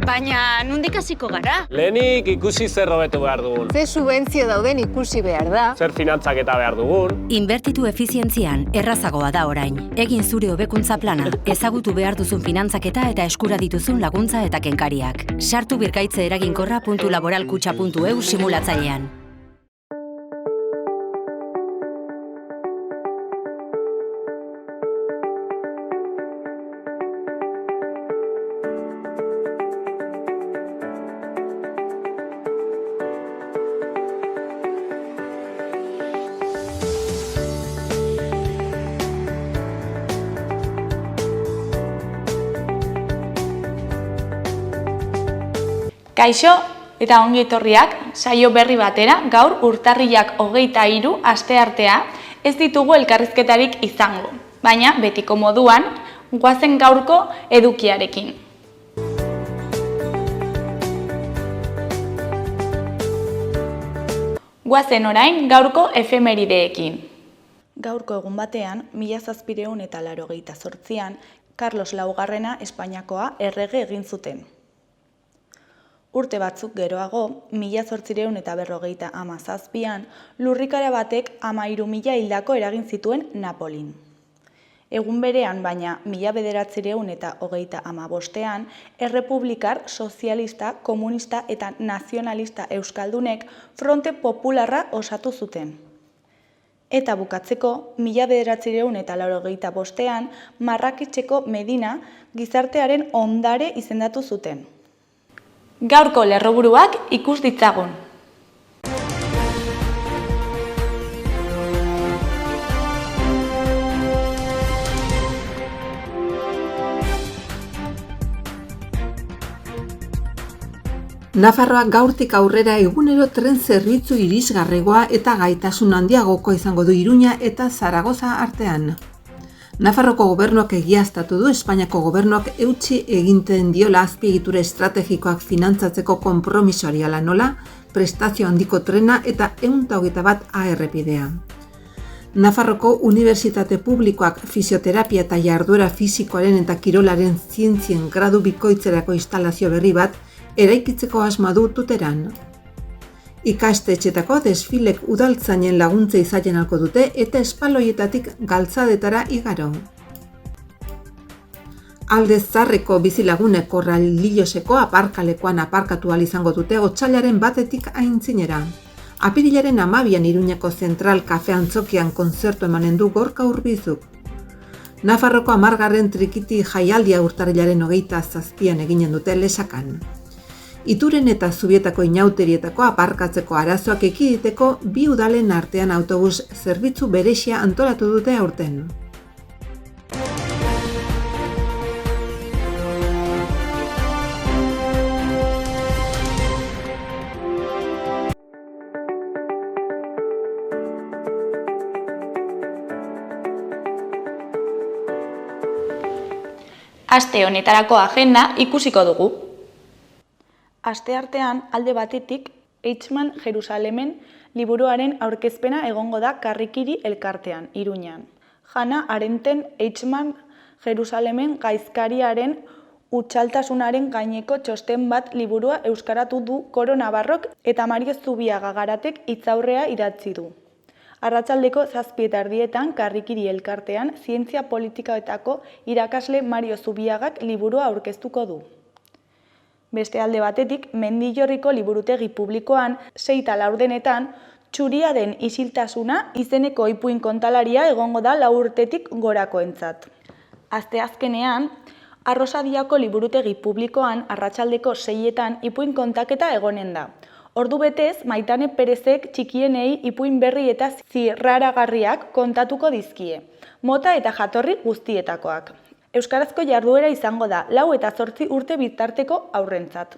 Baina, nondik hasiko gara? Lehenik ikusi zer hobetu behar dugun. Ze subentzio dauden ikusi behar da. Zer finantzaketa behar dugun. Inbertitu efizientzian errazagoa da orain. Egin zure hobekuntza plana, ezagutu behar duzun finantzaketa eta eskura dituzun laguntza eta kenkariak. Sartu birkaitze eraginkorra.laboralkutxa.eu simulatzailean. Kaixo eta ongi etorriak saio berri batera, gaur urtarrilak 23 asteartea ez ditugu elkarrizketarik izango, baina betiko moduan goazen gaurko edukiarekin. Goazen orain gaurko efemerideekin. Gaurko egun batean, 1788an, Carlos Laugarrena Espainiakoa errege egin zuten. Urte batzuk geroago, 1857an, lurrikara batek 13.000 hildako eragin zituen Napolin. Egun berean, baina 1935ean, errepublikar, sozialista, komunista eta nazionalista euskaldunek Fronte Popularra osatu zuten. Eta bukatzeko, 1985ean, Marraketxeko Medina gizartearen ondare izendatu zuten. Gaurko lerroburuak ikus ditzagun. Nafarroak gaurtik aurrera egunero tren zerbitzu irisgarrigoa eta gaitasun handiagokoa izango du Iruña eta Zaragoza artean. Nafarroko gobernuak egiaztatu du Espainiako gobernuak eutsi eginten diola azpiegitura estrategikoak finantzatzeko konpromisoari hala nola, prestazio handiko trena eta 121 errepidea. Nafarroko Unibertsitate Publikoak fisioterapia eta jarduera fisikoaren eta kirolaren zientzien gradu bikoitzerako instalazio berri bat eraikitzeko asmoa du Tuteran. Ikastetxetako desfilek udaltzainen laguntza izaten halko dute eta espaloietatik galtzadetara igaro. Alde Zarreko bizilagunek Korraldilloseko aparkalekoan aparkatu ahal izango dute otsailaren 1etik aintzinera. Apirilaren 12an Iruñako Zentral Kafe Antzokian kontzertu emanen du Gorka Urbizuk. Nafarroko 10. trikiti jaialdia urtarrilaren 27an eginen dute Lesakan. Ituren eta Zubietako inauterietako aparkatzeko arazoak ekiditeko bi udalen artean autobus zerbitzu berezia antolatu dute aurten. Aste honetarako agenda ikusiko dugu. Asteartean alde batetik Eichmann Jerusalemen liburuaren aurkezpena egongo da Karrikiri elkartean, Iruñan. Hannah Arendten Eichmann Jerusalemen gaizkariaren hutsaltasunaren gaineko txosten bat liburua euskaratu du Koro Navarrok eta Mario Zubiaga Garatek hitzaurrea idatzi du. Arratsaldeko 7:30 Karrikiri elkartean zientzia politikoetako irakasle Mario Zubiagak liburua aurkeztuko du. Beste alde batetik, Mendillorriko liburutegi publikoan 6:00 Txuria den isiltasuna izeneko ipuin kontalaria egongo da 4 urtetik gorakoentzat. Asteazkenean, Arrosadiako liburutegi publikoan arratsaldeko 6:00 ipuin kontaketa egonen da. Ordu betez, Maitane Perezek txikienei ipuin berri eta zirraragarriak kontatuko dizkie, mota eta jatorri guztietakoak. Euskarazko jarduera izango da 4 eta 8 urte bitarteko haurrentzat.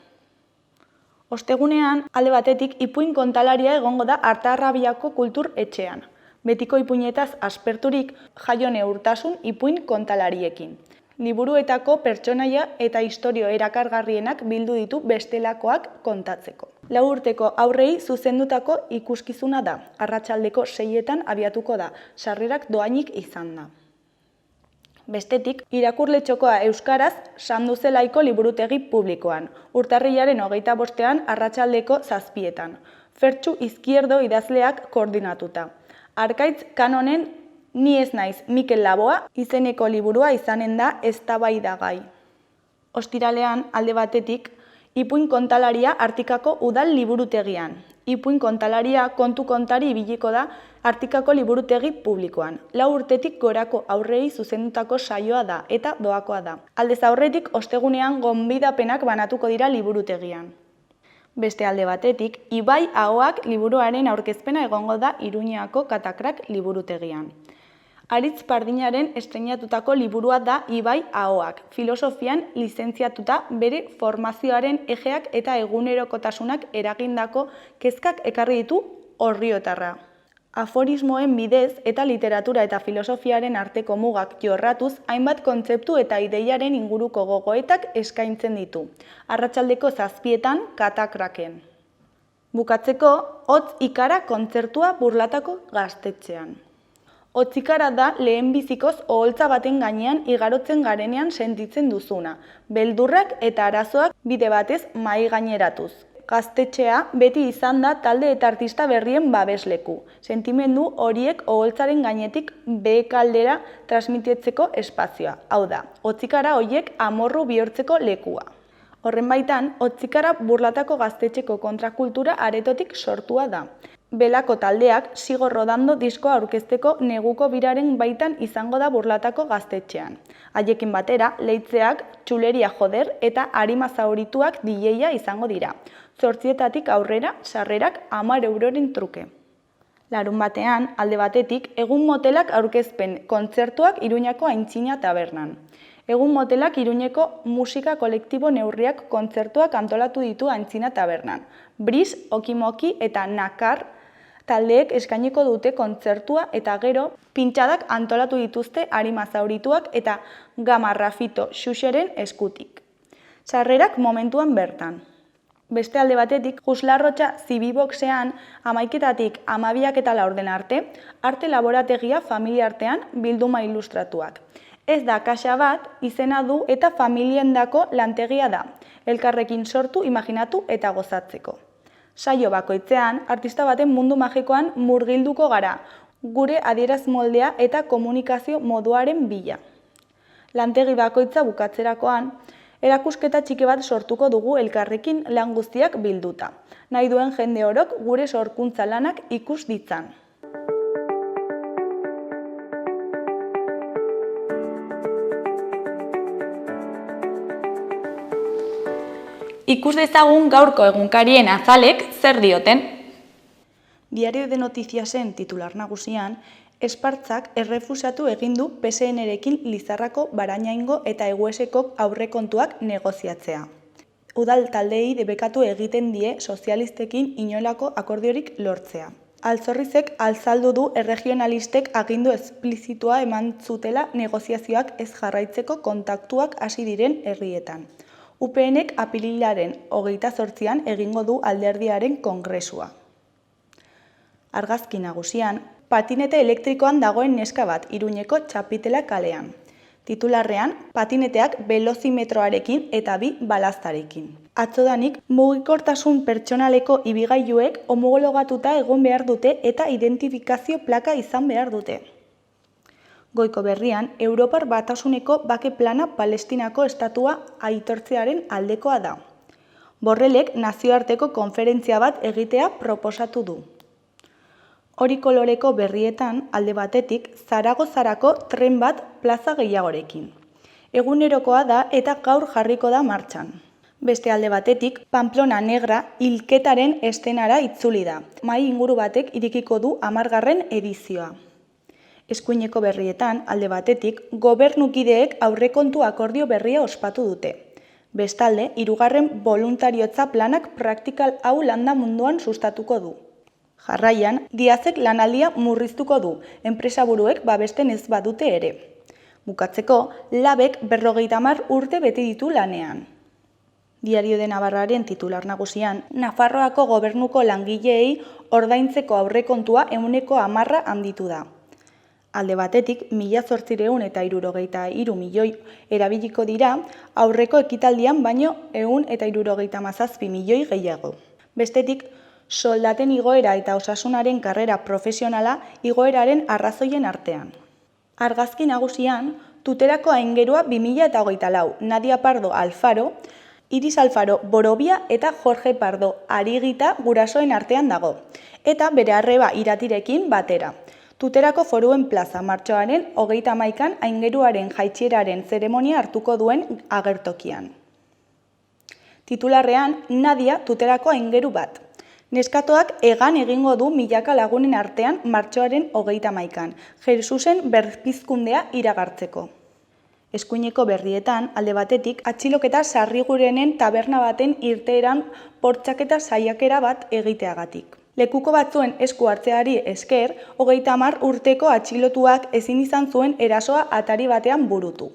Ostegunean, alde batetik ipuin kontalaria egongo da Artarrabiako kultur etxean. Betiko ipuinetaz asperturik Jaione Urtasun ipuin kontalariekin. Liburuetako pertsonaia eta istorio erakargarrienak bildu ditu bestelakoak kontatzeko. 4 urteko aurrei zuzendutako ikuskizuna da. Arratsaldeko 6:00 abiatuko da. Sarrerak doainik izan da. Bestetik, irakurle txokoa euskaraz Sanduzelaiko liburutegi publikoan, urtarrilaren 25ean arratsaldeko 7etan. Fertxu Izquierdo idazleak koordinatuta. Arkaitz Kanonen Ni ez naiz Mikel Laboa izeneko liburua izanen da eztabaidagai. Ostiralean, alde batetik, Ipuin kontalaria Artikako udal liburutegian. Ipuin kontalaria kontu kontari ibiliko da Artikako liburutegi publikoan. 4 urtetik gorako aurrei zuzendutako saioa da eta doakoa da. Aldez aurretik ostegunean gonbidapenak banatuko dira liburutegian. Beste alde batetik, Ibai Ahoak liburuaren aurkezpena egongo da Iruñako Katakrak liburutegian. Aritz Pardinaren estreinatutako liburua da Ibai Ahoak, filosofian lizentziatuta bere formazioaren ejeak eta egunerokotasunak eragindako kezkak ekarri ditu Orriotarra. Aforismoen bidez eta literatura eta filosofiaren arteko mugak jorratuz hainbat kontzeptu eta ideiaren inguruko gogoetak eskaintzen ditu. Arratsaldeko 7etan Katakraken. Bukatzeko, Hotz Ikara kontzertua Burlatako gaztetxean. Hotz Ikara da lehenbizikoz oholtza baten gainean igarotzen garenean sentitzen duzuna, beldurrak eta arazoak bide batez mahai gaineratuz. Gaztetxea beti izan da talde eta artista berrien babesleku. Sentimendu horiek oholtzaren gainetik behekaldera transmititzeko espazioa. Hau da, Hotz Ikara horiek amorru bihurtzeko lekua. Horren baitan, Hotz Ikara Burlatako gaztetxeko kontrakultura aretotik sortua da. Belako taldeak Sigo Rodando diskoa aurkezteko neguko biraren baitan izango da Burlatako gaztetxean. Haiekin batera, Leitzeak, Txuleria Joder eta Arima Zaurituak DJa izango dira. 8etatik aurrera, sarrerak 10 euroren truke. Larun batean, alde batetik, Egun Motelak aurkezpen kontzertuak Iruñako Aintzina tabernan. Egun Motelak Iruñeko musika kolektibo neurriak kontzertuak antolatu ditu Aintzina tabernan. Bris, Okimoki eta Nakar taldeek eskainiko dute kontzertua eta gero pintxadak antolatu dituzte Arima Zaurituak eta Gama Rafito Xuxeren eskutik. Sarrerak momentuan bertan. Beste alde batetik, Juslarrotxa Zibiboxean 11etatik 12:04 arte, arte laborategia familia artean bilduma ilustratuak. Ez da kaxa bat, izena du eta familiendako lantegia da, elkarrekin sortu, imaginatu eta gozatzeko. Saio bakoitzean, artista baten mundu magikoan murgilduko gara, gure adieraz moldea eta komunikazio moduaren bila. Lantegi bakoitza bukatzerakoan, erakusketa txiki bat sortuko dugu elkarrekin lan guztiak bilduta. Nahi duen jende orok gure sorkuntza lanak ikus ditzan. Ikus dezagun gaurko egunkarien azalek zer dioten. Diario de Notiziasen titular nagusian, Espartzak errefusatu egin du PSN-rekin Lizarrako, Barañaingo eta Egueseko aurrekontuak negoziatzea. Udal taldeei debekatu egiten die sozialistekin inolako akordiorik lortzea. Altzorrizek alzaldu du erregionalistek agindu esplizitua eman zutela negoziazioak ez jarraitzeko kontaktuak hasi diren herrietan. UPNek apirilaren 28an egingo du alderdiaren kongresua. Argazki nagusian, patinete elektrikoan dagoen neska bat Iruñeko Txapitela kalean. Titularrean, patineteak velozimetroarekin eta 2 balaztarekin. Atzodanik, mugikortasun pertsonaleko ibigailuek homologatuta egon behar dute eta identifikazio plaka izan behar dute. Goiko berrian, Europar Batasuneko bake plana Palestinako estatua aitortzearen aldekoa da. Borrelek nazioarteko konferentzia bat egitea proposatu du. Hori koloreko berrietan, alde batetik, Zaragozarako tren bat plaza gehiagorekin. Egunerokoa da eta gaur jarriko da martxan. Beste alde batetik, Pamplona Negra hilketaren estenara itzuli da. Mahai inguru batek irekiko du 10. edizioa. Eskuineko berrietan, alde batetik, gobernukideek aurrekontu akordio berria ospatu dute. Bestalde, 3. Boluntariotza planak praktikal hau landa munduan sustatuko du. Jarraian, Diazek lanaldia murriztuko du, enpresaburuek babesten ez badute ere. Bukatzeko, Labek 50 urte bete ditu lanean. Diario de Navarraren titular nagusian, Nafarroako gobernuko langileei ordaintzeko aurrekontua 10% handitu da. Alde batetik, 1863 milioi erabiliko dira, aurreko ekitaldian baino 177 milioi gehiago. Bestetik, soldaten igoera eta osasunaren karrera profesionala igoeraren arrazoien artean. Argazki nagusian, Tuterako aingerua 2024, Nadia Pardo Alfaro, Iris Alfaro Borobia eta Jorge Pardo Arigita gurasoen artean dago, eta bere arreba iratirekin batera. Tuterako Foruen plaza martxoaren 31an aingeruaren jaitsieraren zeremonia hartuko duen agertokian. Titularrean, Nadia Tuterako aingeru bat. Neskatoak egan egingo du milaka lagunen artean martxoaren 31an, Jesusen berpizkundea iragartzeko. Eskuineko berrietan, alde batetik, atxiloketa sarrigurenen taberna baten irteeran bortxaketa saiakera bat egiteagatik. Lekuko batzuen esku hartzeari esker, 30 urteko atxilotuak ezin izan zuen erasoa atari batean burutu.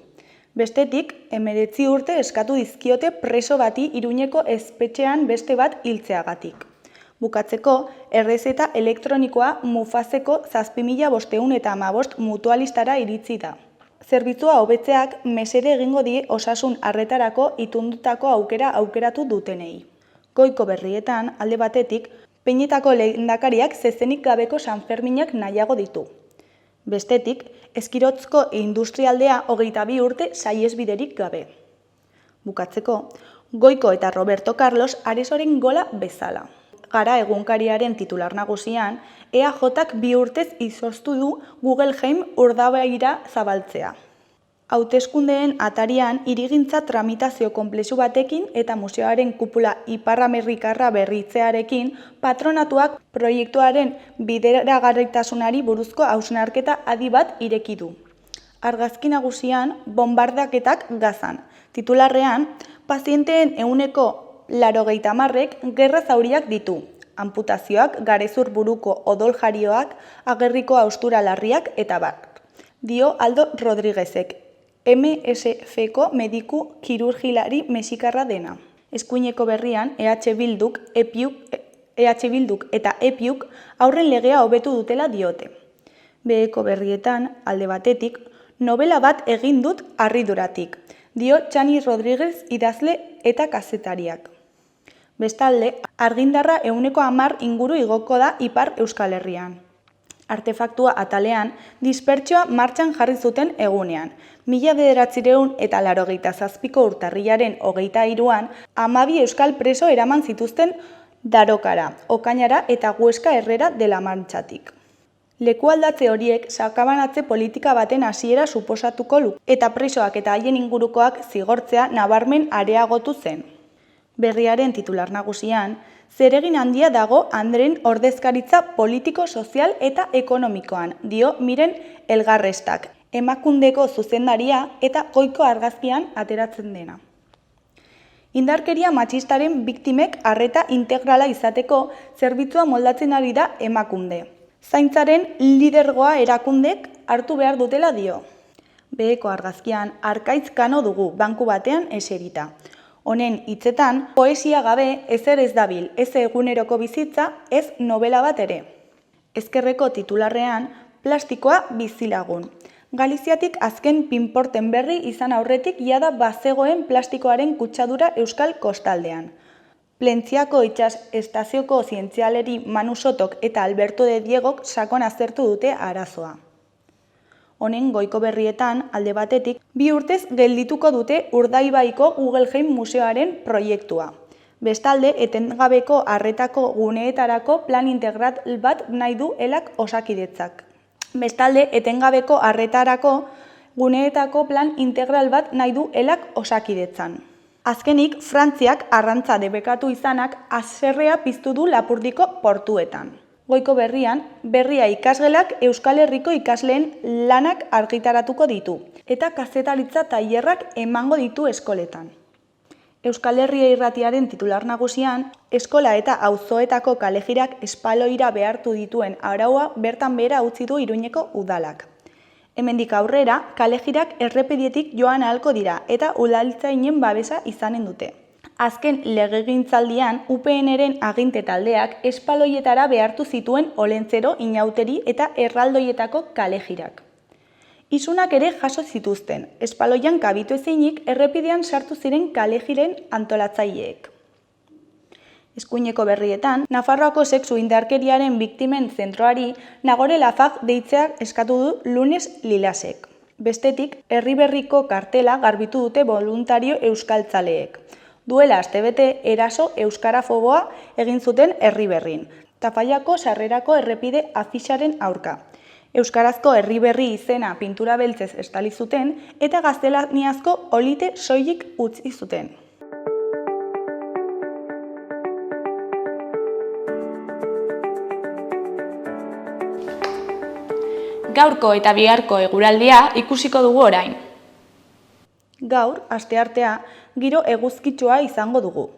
Bestetik, 19 urte eskatu dizkiote preso bati Iruñeko espetxean beste bat hiltzeagatik. Bukatzeko, errezeta elektronikoa Mufaseko 7515 mutualistara iritsi da. Zerbitzua hobetzeak mesede egingo die osasun arretarako itundutako aukera aukeratu dutenei. Goiko berrietan, alde batetik, Peinetako lehendakariak zezenik gabeko Sanferminak nahiago ditu. Bestetik, Eskirotzko industrialdea 22 urte saihesbiderik gabe. Bukatzeko, Goiko eta Roberto Carlos Aresoren gola bezala. Gara egunkariaren titular nagusian, EAJak 2 urtez izoztu du Guggenheim urdabaira zabaltzea. Hauteskundeen atarian hirigintza tramitazio konplexu batekin eta museoaren kupula ipar-amerikarra berritzearekin patronatuak proiektuaren bideragarritasunari buruzko hausnarketa adi bat ireki du. Argazki nagusian, bonbardaketak Gazan. Titularrean, pazienteen 80%ek gerra zauriak ditu. Amputazioak, garezur buruko odoljarioak, agerriko haustura larriak eta bat. Dio Aldo Rodriguezek, MSFko mediku kirurgilari mexikarra dena. Eskuineko berrian, EH Bilduk eta EPIuk aurren legea hobetu dutela diote. Beheko berrietan, alde batetik, novela bat egin dut harriduratik, dio Txani Rodriguez idazle eta kazetariak. Bestalde, argindarra 10% inguru igoko da Ipar Euskal Herrian. Artefaktua atalean, dispertsioa martxan jarri zuten egunean. 1987ko urtarrilaren 23an, 12 euskal preso eraman zituzten Darokara, Okainara eta Huesca Herrera de la Mantxatik. Lekualdatze horiek sakabanatze politika baten hasiera suposatuko luke, eta presoak eta haien ingurukoak zigortzea nabarmen areagotu zen. Berriaren titular nagusian, zeregin handia dago Andren ordezkaritza politiko, sozial eta ekonomikoan, dio Miren Elgarrestak, Emakundeko zuzendaria eta Goiko argazkian ateratzen dena. Indarkeria matxistaren biktimek arreta integrala izateko zerbitzua moldatzen ari da Emakunde. Zaintzaren lidergoa erakundek hartu behar dutela dio. Beheko argazkian Arkaitz Kano dugu banku batean eserita. Honen hitzetan, poesia gabe ezer ez dabil, ez eguneroko bizitza, ez novela bat ere. Ezkerreko titularrean, plastikoa bizilagun. Galiziatik azken pinporten berri izan aurretik jada bazegoen plastikoaren kutsadura euskal kostaldean. Plentziako itsas estazioko zientzialeri Manu Sotok eta Alberto de Diegok sakon aztertu dute arazoa. Honen goiko berrietan, alde batetik, 2 urtez geldituko dute Urdaibaiko Guggenheim museoaren proiektua. Bestalde, etengabeko arretako guneetarako plan integral bat nahi du elak Osakidetzak. Bestalde, etengabeko arretarako guneetako plan integral bat nahi du elak Osakidetzan. Azkenik, Frantziak arrantza debekatu izanak haserrea piztu du Lapurdiko portuetan. Goiko berrian, berria ikasgelak Euskal Herriko ikasleen lanak argitaratuko ditu, eta kazetaritza tailerrak emango ditu eskoletan. Euskal Herria Irratiaren titular nagusian, eskola eta auzoetako kalejirak espaloira behartu dituen araua bertan behera utzi du Iruñeko udalak. Hemendik aurrera, kalejirak errepidietik joan ahalko dira eta udaltzainen babesa izanen dute. Azken legegintzaldian, UPNren aginte taldeak espaloietara behartu zituen Olentzero, Inauteri eta Erraldoietako kalejirak. Isunak ere jaso zituzten, espaloian kabitu ezinik errepidean sartu ziren kalejiren antolatzaileek. Eskuineko berrietan, Nafarroako sexu indarkeriaren biktimen zentroari Nagore Lafag deitzeak eskatu du Lunes Lilasek. Bestetik, Herriberriko kartela garbitu dute voluntario euskaltzaleek. Duela astebete eraso euskarafoboa egin zuten Herriberrin, Tafallako sarrerako errepide afixaren aurka. Euskarazko Herriberri izena pintura beltzez estali zuten eta gaztelaniazko olite soilik utzi zuten. Gaurko eta biharko eguraldia ikusiko dugu orain. Gaur, asteartea, giro eguzkitsua izango dugu.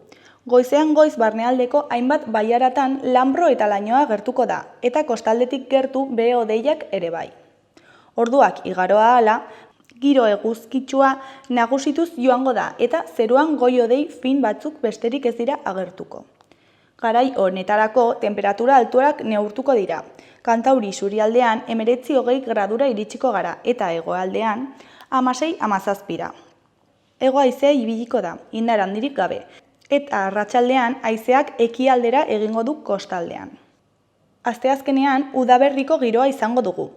Goizean goiz barnealdeko hainbat bailaratan lanbro eta lainoa gertuko da, eta kostaldetik gertu behe-hodeiak ere bai. Orduak igaroa ahala, giro eguzkitsua nagusituz joango da, eta zeruan goi-hodei fin batzuk besterik ez dira agertuko. Garai honetarako temperatura altuak neurtuko dira. Kantauri isurialdean 19-20 gradura iritsiko gara eta hegoaldean 16-17. Hego haizea ibiliko da, indar handirik gabe, eta arratsaldean haizeak ekialdera egingo du kostaldean. Asteazkenean udaberriko giroa izango dugu.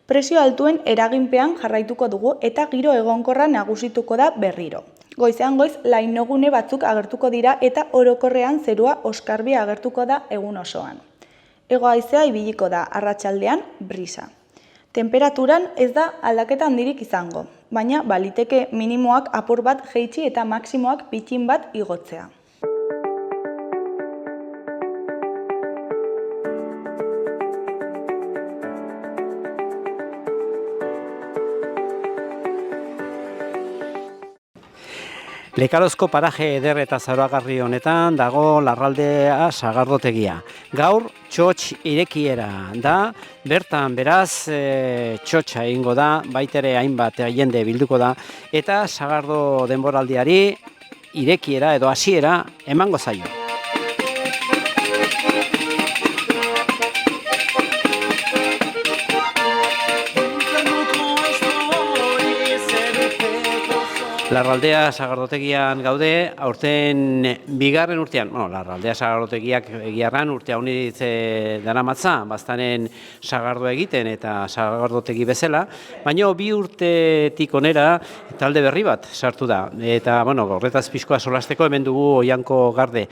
Presio altuen eraginpean jarraituko dugu eta giro egonkorra nagusituko da berriro. Goizean goiz lainogune batzuk agertuko dira eta orokorrean zerua oskarbi agertuko da egun osoan. Hego haizea ibiliko da, arratsaldean brisa. Temperaturan ez da aldaketa handirik izango, baina baliteke minimoak apur bat jeitsi eta maksimoak pitxin bat igotzea. Lekarozko paraje eder eta zaroagarri honetan dago Larraldea sagardotegia. Gaur txotx irekiera da, bertan beraz txotxa egingo da, baitere hainbat jende bilduko da, eta sagardo denboraldiari irekiera edo hasiera emango zaio. Larraldea sagardotegian gaude, aurten bigarren urtean, Larraldea sagardotegiak egiarran urte haunitz daramatza, baztanen sagardoa egiten eta sagardotegi bezala, baina bi urtetik onera talde berri bat sartu da. Eta, horretaz pixkoa solasteko hemen dugu Oianko Garde.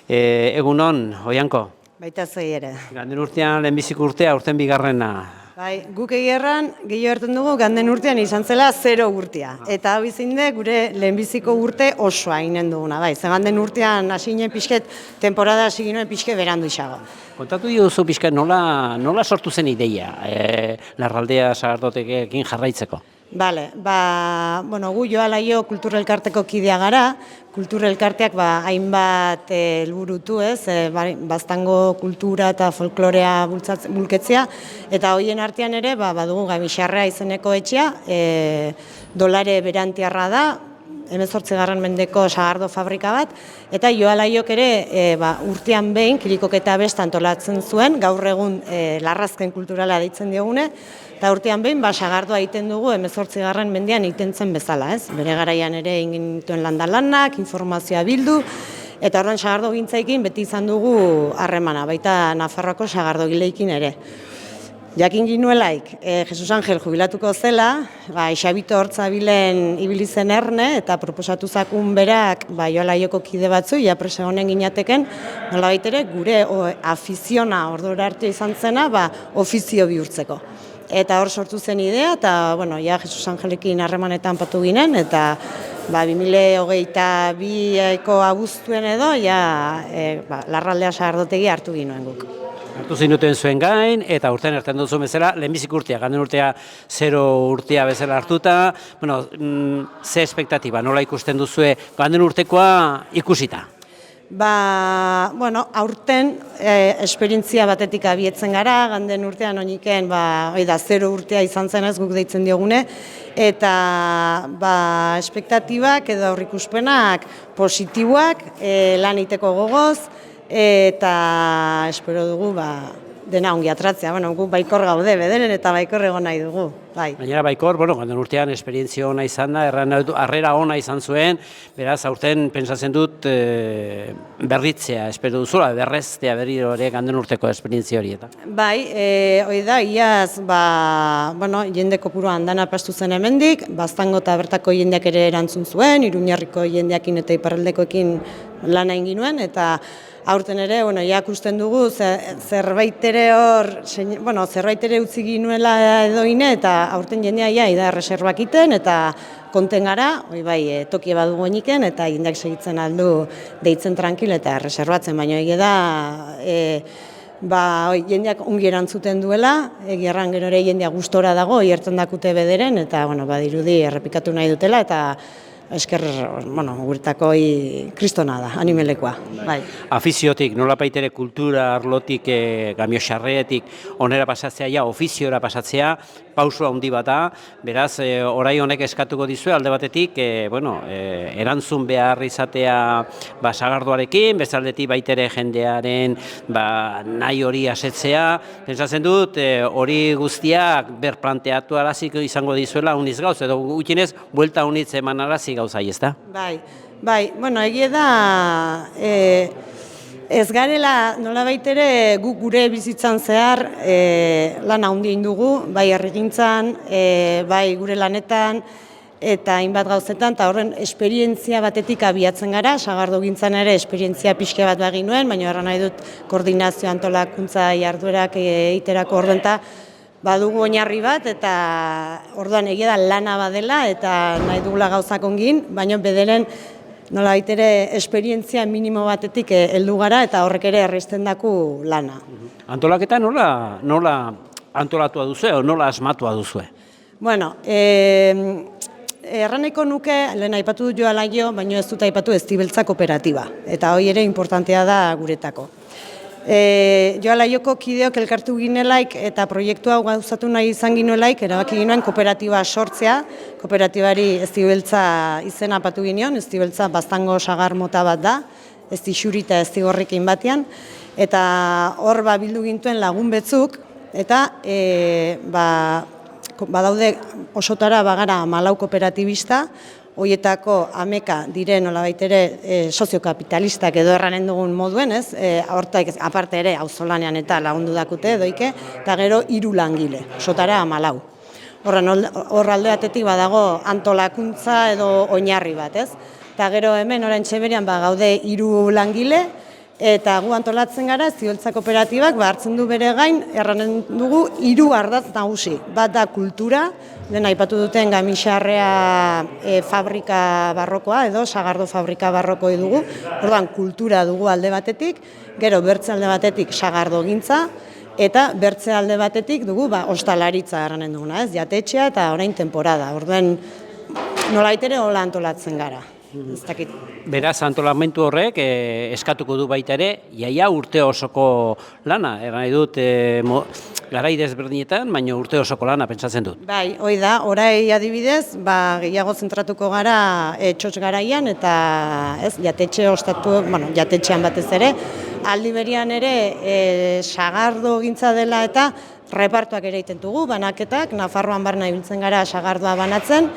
Egunon, Oianko? Baita zoi ere. Ganden urtean lehenbiziko urtea, aurten bigarrena. Bai, guk egierran gehiago hartzen dugu ganden urtean izan zela 0 urtea. Eta hau izinde gure lehenbiziko urte osoa inen duguna. Bai, ze ganden urtean hasi ginen pixket, temporada hasi ginen pixket berandu isago. Kontatu diozu pixket nola sortu zen ideia Larraldea sagardotegekin jarraitzeko? Bale, gu Joalaio kulturelkarteko kidea gara, kulturelkarteak hainbat helburutu baztango kultura eta folklorea bulketzea, eta hoien artean ere badugu Gamixarra izeneko etxea, dolare berantiarra da, 18. mendeko sagardo fabrika bat, eta Joalaiok ere urtean behin kirikoketa besta antolatzen zuen, gaur egun larrazken kulturala deitzen diogune, eta urtean behin sagardoa egiten dugu 18. mendean egiten zen bezala, bere garaian ere egin dituen landalanak, informazioa bildu, eta horren sagardo gintzaikin beti izan dugu harremana, baita Nafarroako sagardo gileikin ere. Jakin ginuelaik, Jesus Angel jubilatuko zela, Xabito Hortzabilen ibili zen erne, eta proposatu zakun berak Joalaioko kide batzu, prese honen ginateken, nolabait ere gure afiziona ordura arte izan zena, ofizio bihurtzeko. Eta hor sortu zen idea, eta Jesus Angelekin harremanetan patu ginen, eta 2022ko abuztuen edo, Larraldea sagardotegi hartu ginoen guk. Hartu zinuten zuen gain, eta urtean erten duzu bezala, lehenbizik urtea, ganden urtea 0 urtea bezala hartuta, ze espektatiba, nola ikusten duzue ganden urtekoa ikusita? Aurten esperientzia batetik abietzen gara, ganden urtean oiniken 0 urtea izan zenez guk deitzen diogune, eta espektatibak edo aurrikuspenak positiboak, lan iteko gogoz, eta espero dugu dena ongi atratzea, guk baikor gaude bederen eta baikor egon nahi dugu. Bai. Gainera baikor, joan urtean esperientzia ona izan da, harrera ona izan zuen, beraz, aurten pentsatzen dut berritzea, espero duzula, berreztea berriro ere ganden urteko esperientzia hori eta. Bai, hori da, iaz, jende kopuru handana pastu zen hemendik, Baztango eta bertako jendeak ere erantzun zuen, Iruñarriko jendeakin eta iparraldekoekin lana egin ginuen, eta aurten ere, ikusten dugu, zerbait ere utzi ginuela edoine, eta aurten jendea da erreserbak iten, eta konten gara, tokia badugu eniken, eta jendeak segitzen aldu deitzen tranquil eta erreserbatzen, baina egia da, jendeak ongi erantzuten duela, egiarran gero ere jendea gustora dago, hiertzen dakute bederen, eta badirudi errepikatu nahi dutela, eta esker, guretako kristona da, animelekoa. Afiziotik, nolapaitere kultura arlotik, gamioxarreetik, onera pasatzea, ofiziora pasatzea, pauso handi bat da, beraz, orai honek eskatuko dizue, alde batetik, erantzun behar izatea sagardoarekin, bezaldetik baitere jendearen nahi hori asetzea, pentsatzen dut, hori guztiak berplanteatu araziko izango dizuela uniz gauz, edo gutxinez, buelta unitz eman arazik gauza, ez da? Bai, egia da, ez garela nolabait ere gure bizitzan zehar lan handi egin dugu, bai herrigintzan, bai gure lanetan, eta hainbat gauzetan, eta horren esperientzia batetik abiatzen gara, sagardogintzan ere esperientzia pixka bat bagin nuen, baina horren nahi dut koordinazio antolakuntza jarduerak egiterako ordenta, badugu oinarri bat, eta orduan egia da lana badela, eta nahi dugula gauzak ongin, baina bederen nolabait ere esperientzia minimo batetik heldu gara, eta horrek ere erresten daku lana. Antolaketa nola antolatua duzue, o nola asmatua duzue? Erraneko nuke, lehen aipatu dut Joala jo, baina ez dut aipatu Eztibeltza kooperatiba, eta hori ere importantea da guretako. Joala joko kideok elkartu ginelaik eta proiektua gauzatu nahi izan ginuelaik, erabaki ginoen kooperatiba sortzea, kooperatibari Eztibeltza izena apatu gineon, Eztibeltza Baztango sagar mota bat da, Eztixuri eta Eztigorrekin batean, eta hor bildu gintuen lagun betzuk, eta badaude osotara bagara 14 kooperatibista, horietako ameka diren nolabait ere soziokapitalistak edo erranen dugun moduen, hortak aparte ere auzolanean eta lagundu dakute doike, eta gero 3 langile, osotara 14. Hor alde batetik badago antolakuntza edo oinarri bat, eta gero hemen oraintxe berean gaude 3 langile, eta gu antolatzen gara, Eztibeltza kooperatibak hartzen du bere gain, erranen dugu 3 ardatz nagusi. Bat da kultura, den aipatu duten gamixarrea fabrika barrokoa edo sagardo fabrika barrokoi dugu, orduan kultura dugu alde batetik, gero bertze alde batetik sagardogintza, eta bertze alde batetik dugu ostalaritza erranen duguna, jatetxea eta orain temporada, orduan nolait ere hola antolatzen gara. Beraz, antolamentu horrek eskatuko du baita ere, jaia urte osoko lana, nahi dut garai desberdinetan, baina urte osoko lana pentsatzen dut. Bai, hoi da, orai adibidez, gehiago zentratuko gara txotx garaian eta jatetxean batez ere, aldi berian ere sagardo gintza dela eta repartuak ere egiten dugu, banaketak, Nafarroan barna ibiltzen gara sagardoa banatzen,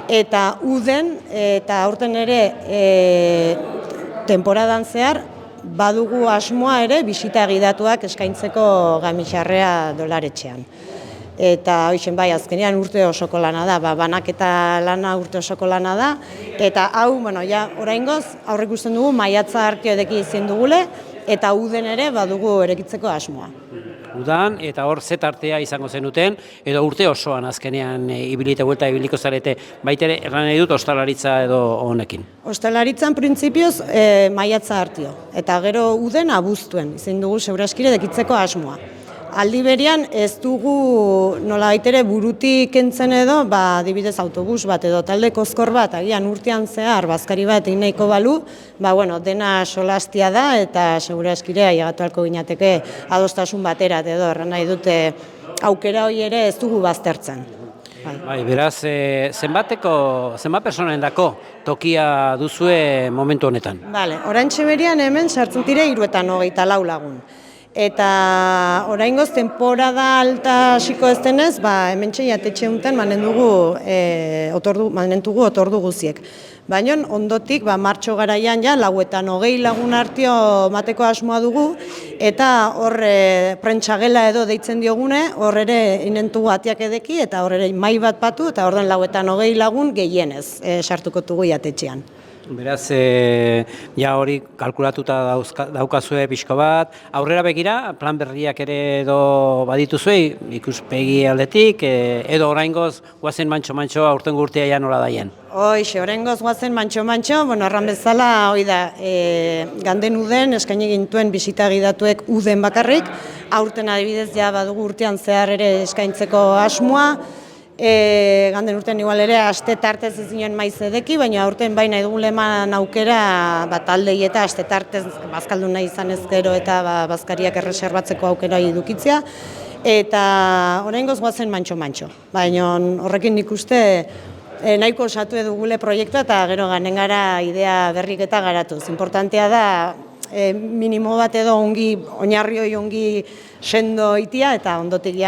eta uden, eta aurten ere temporadan zehar, badugu asmoa ere bisita gidatuak eskaintzeko gamixarrea dolaretxean. Eta hoixen bai, azkenean urte osoko lana da, banaketa lana urte osoko lana da, eta hau, oraingoz, aurre ikusten dugu, maiatza arkeodeki izin dugule, eta uden ere badugu erekitzeko asmoa. Udan, eta hor zetartea izango zenuten, edo urte osoan azkenean ibilite buelta ibiliko zarete, baitere erran nahi dut ostalaritza edo honekin. Ostalaritzan printzipioz maiatza hartio, eta gero uden abuztuen, izin dugu seguraskire dekitzeko asmoa. Aldi berian ez dugu nolabait ere burutik kentzen edo, adibidez autobus bat edo talde kozkor bat, agian urtean zehar bazkari bat egin nahiko balu, dena solastia da eta seguraskire ailegatu ahalko ginateke adostasun baterat edo erran nahi dute aukera hori ere ez dugu baztertzen. Beraz, zenbat personendako tokia duzue momentu honetan? Oraintxe berian hemen sartzen dire 324 lagun. Eta oraingoz temporada alta hasiko ez denez, hementxe jatetxe unten manentugu otordu guziek. Baina ondotik martxo garaian 420 lagun artio mateko asmoa dugu, eta hor prentxagela edo deitzen diogune, hor ere inentugu atiak edeki, eta hor ere mai bat patu, eta orden 420 lagun gehienez sartuko dugu jatetxean. Beraz, hori kalkulatuta daukazue pixko bat. Aurrera begira, plan berriak ere edo badituzue, ikuspegi aldetik, edo oraingoz guazen mantxo-mantxo aurtengo urtea nola daien? Hoxe, oraingoz guazen mantxo-mantxo, erran bezala, ganden uden, eskaini gintuen bisita gidatuek uden bakarrik, aurten adibidez badugu urtean zehar ere eskaintzeko asmoa, ganden urtean igual ere aste tartez ez ginen maiz edeki, baina aurten baina dugu eman aukera taldei eta aste tartez bazkaldu nahi izan ez gero eta bazkariak erreserbatzeko aukera edukitzea, eta oraingoz goazen mantxo-mantxo. Baina horrekin nik uste nahiko osatu edugule proiektua eta gero ganen gara idea berrik eta garatuz. Importantea da minimo bat edo oinarrioi ongi sendo itia eta ondotik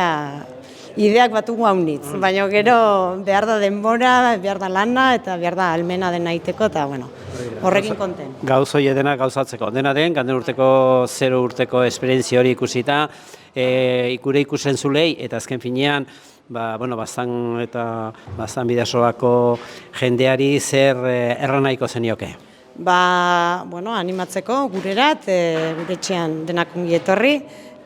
ideak batugu haunitz, baina gero behar da denbora, behar da lana eta behar da almena dena iteko eta horrekin konten. Gauzoi dena gauzatzeko. Dena den, ganden urteko 0 urteko esperientzia hori ikusita, ikure ikusen zulei eta azken finean, bastan bidasoako jendeari zer erran nahiko zenioke? Animatzeko gurerat, gure etxean denak ongi etorri,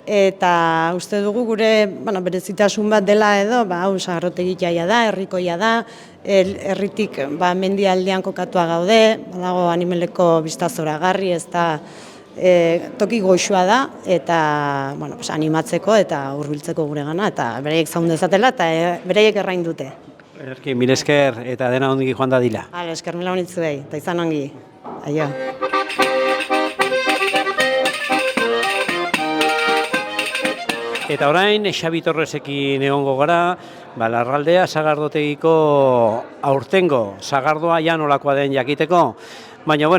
eta uste dugu gure berezitasun bat dela edo, hau sagarrotegi jaia da, herrikoia da, herritik mendialdean kokatua gaude, dago animeleko biztazoragarri, ez da toki goxua da, eta animatzeko eta hurbiltzeko gure gana, eta bereiek zaun dezatela, eta bereiek errain dute. Erki, mil esker eta dena ongi joan da dila. Esker mila honitzuei, eta izan ongi. Aio. Eta orain, Xabi Torresekin egongo gara, Larraldea sagardotegiko aurtengo sagardoa nolakoa den jakiteko, baina,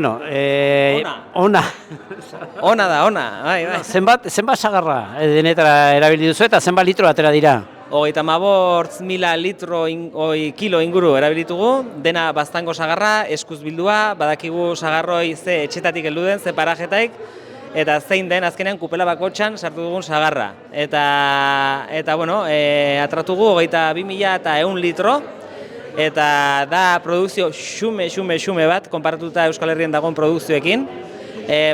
ona. Ona da, ona, bai. Zenbat sagarra denetara erabili duzu eta zenbat litro atera dira? 35.000 litro kilo inguru erabilitugu, dena baztango sagarra, eskuz bildua, badakigu sagarroi ze etxetatik heldu den, ze parajetaik, eta zein den azkenean kupela bakotxan sartu dugun sagarra. Eta atratugu 22.100 litro, eta da produkzio xume bat, konparatuta Euskal Herrien dagoen produkzioekin,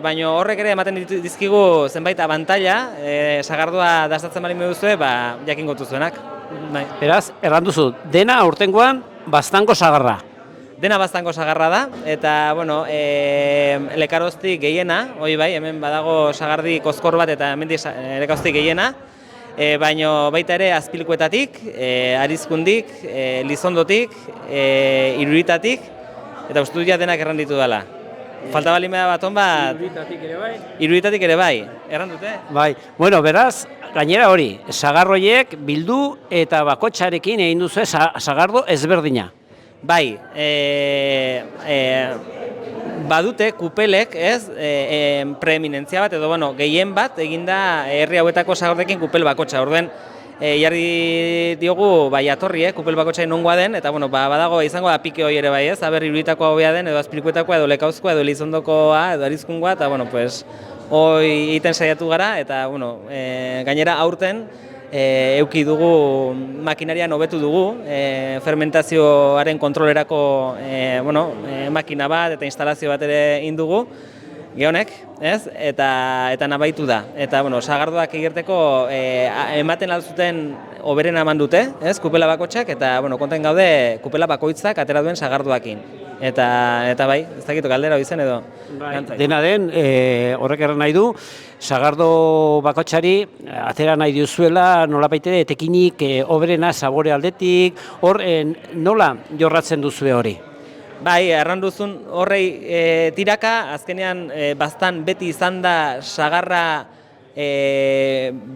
baina horrek ere ematen dizkigu zenbait abantaila, sagardoa dastatzen bali meduzue, jakin gotuzuenak. Beraz, erranduzu, dena aurtengoan baztango sagarra. Dena baztango sagarra da, eta, lekaroztik gehiena, hemen badago sagardi kozkor bat eta hemendik lekaroztik gehiena, baina baita ere azpilkuetatik, arizkundik, lizondotik, iruritatik, eta uste dut denak erranditu dela. Falta bali meda baton bat... Iruritatik ere bai, errandute? Bai, beraz, gainera hori, sagarroiek bildu eta bakotxarekin egin duzu sagardo ezberdina. Bai, badute kupelek, preeminentzia bat, edo gehien bat eginda herri hauetako sagardekin kupel bakotxa. Orden, jarri diogu jatorri, kupel bakotxain nongoa den, eta badago izango da pike hori ere bai, aber iruritakoa hobea den, edo azpilikuetakoa, edo lekauzkoa, edo lizondokoa, edo arizkungoa, eta hori egiten saiatu gara, eta gainera aurten euki dugu makinarian hobetu dugu, fermentazioaren kontrolerako makina bat eta instalazio bat ere indugu, gehonek, eta nabaitu da. Eta sagardoak egirteko ematen alzuten oberen eman dute, kupela bakotxak, eta konten gaude kupela bakoitzak atera duen sagardoakin. Eta bai, ez dakit galdera hori zen edo. Dena den, horrek erran nahi du, sagardo bakotxari atera nahi duzuela nolabaite etekinik oberena sabore aldetik, hor nola jorratzen duzue hori? Bai, erran duzun horrei tiraka, azkenean baztan beti izan da sagarra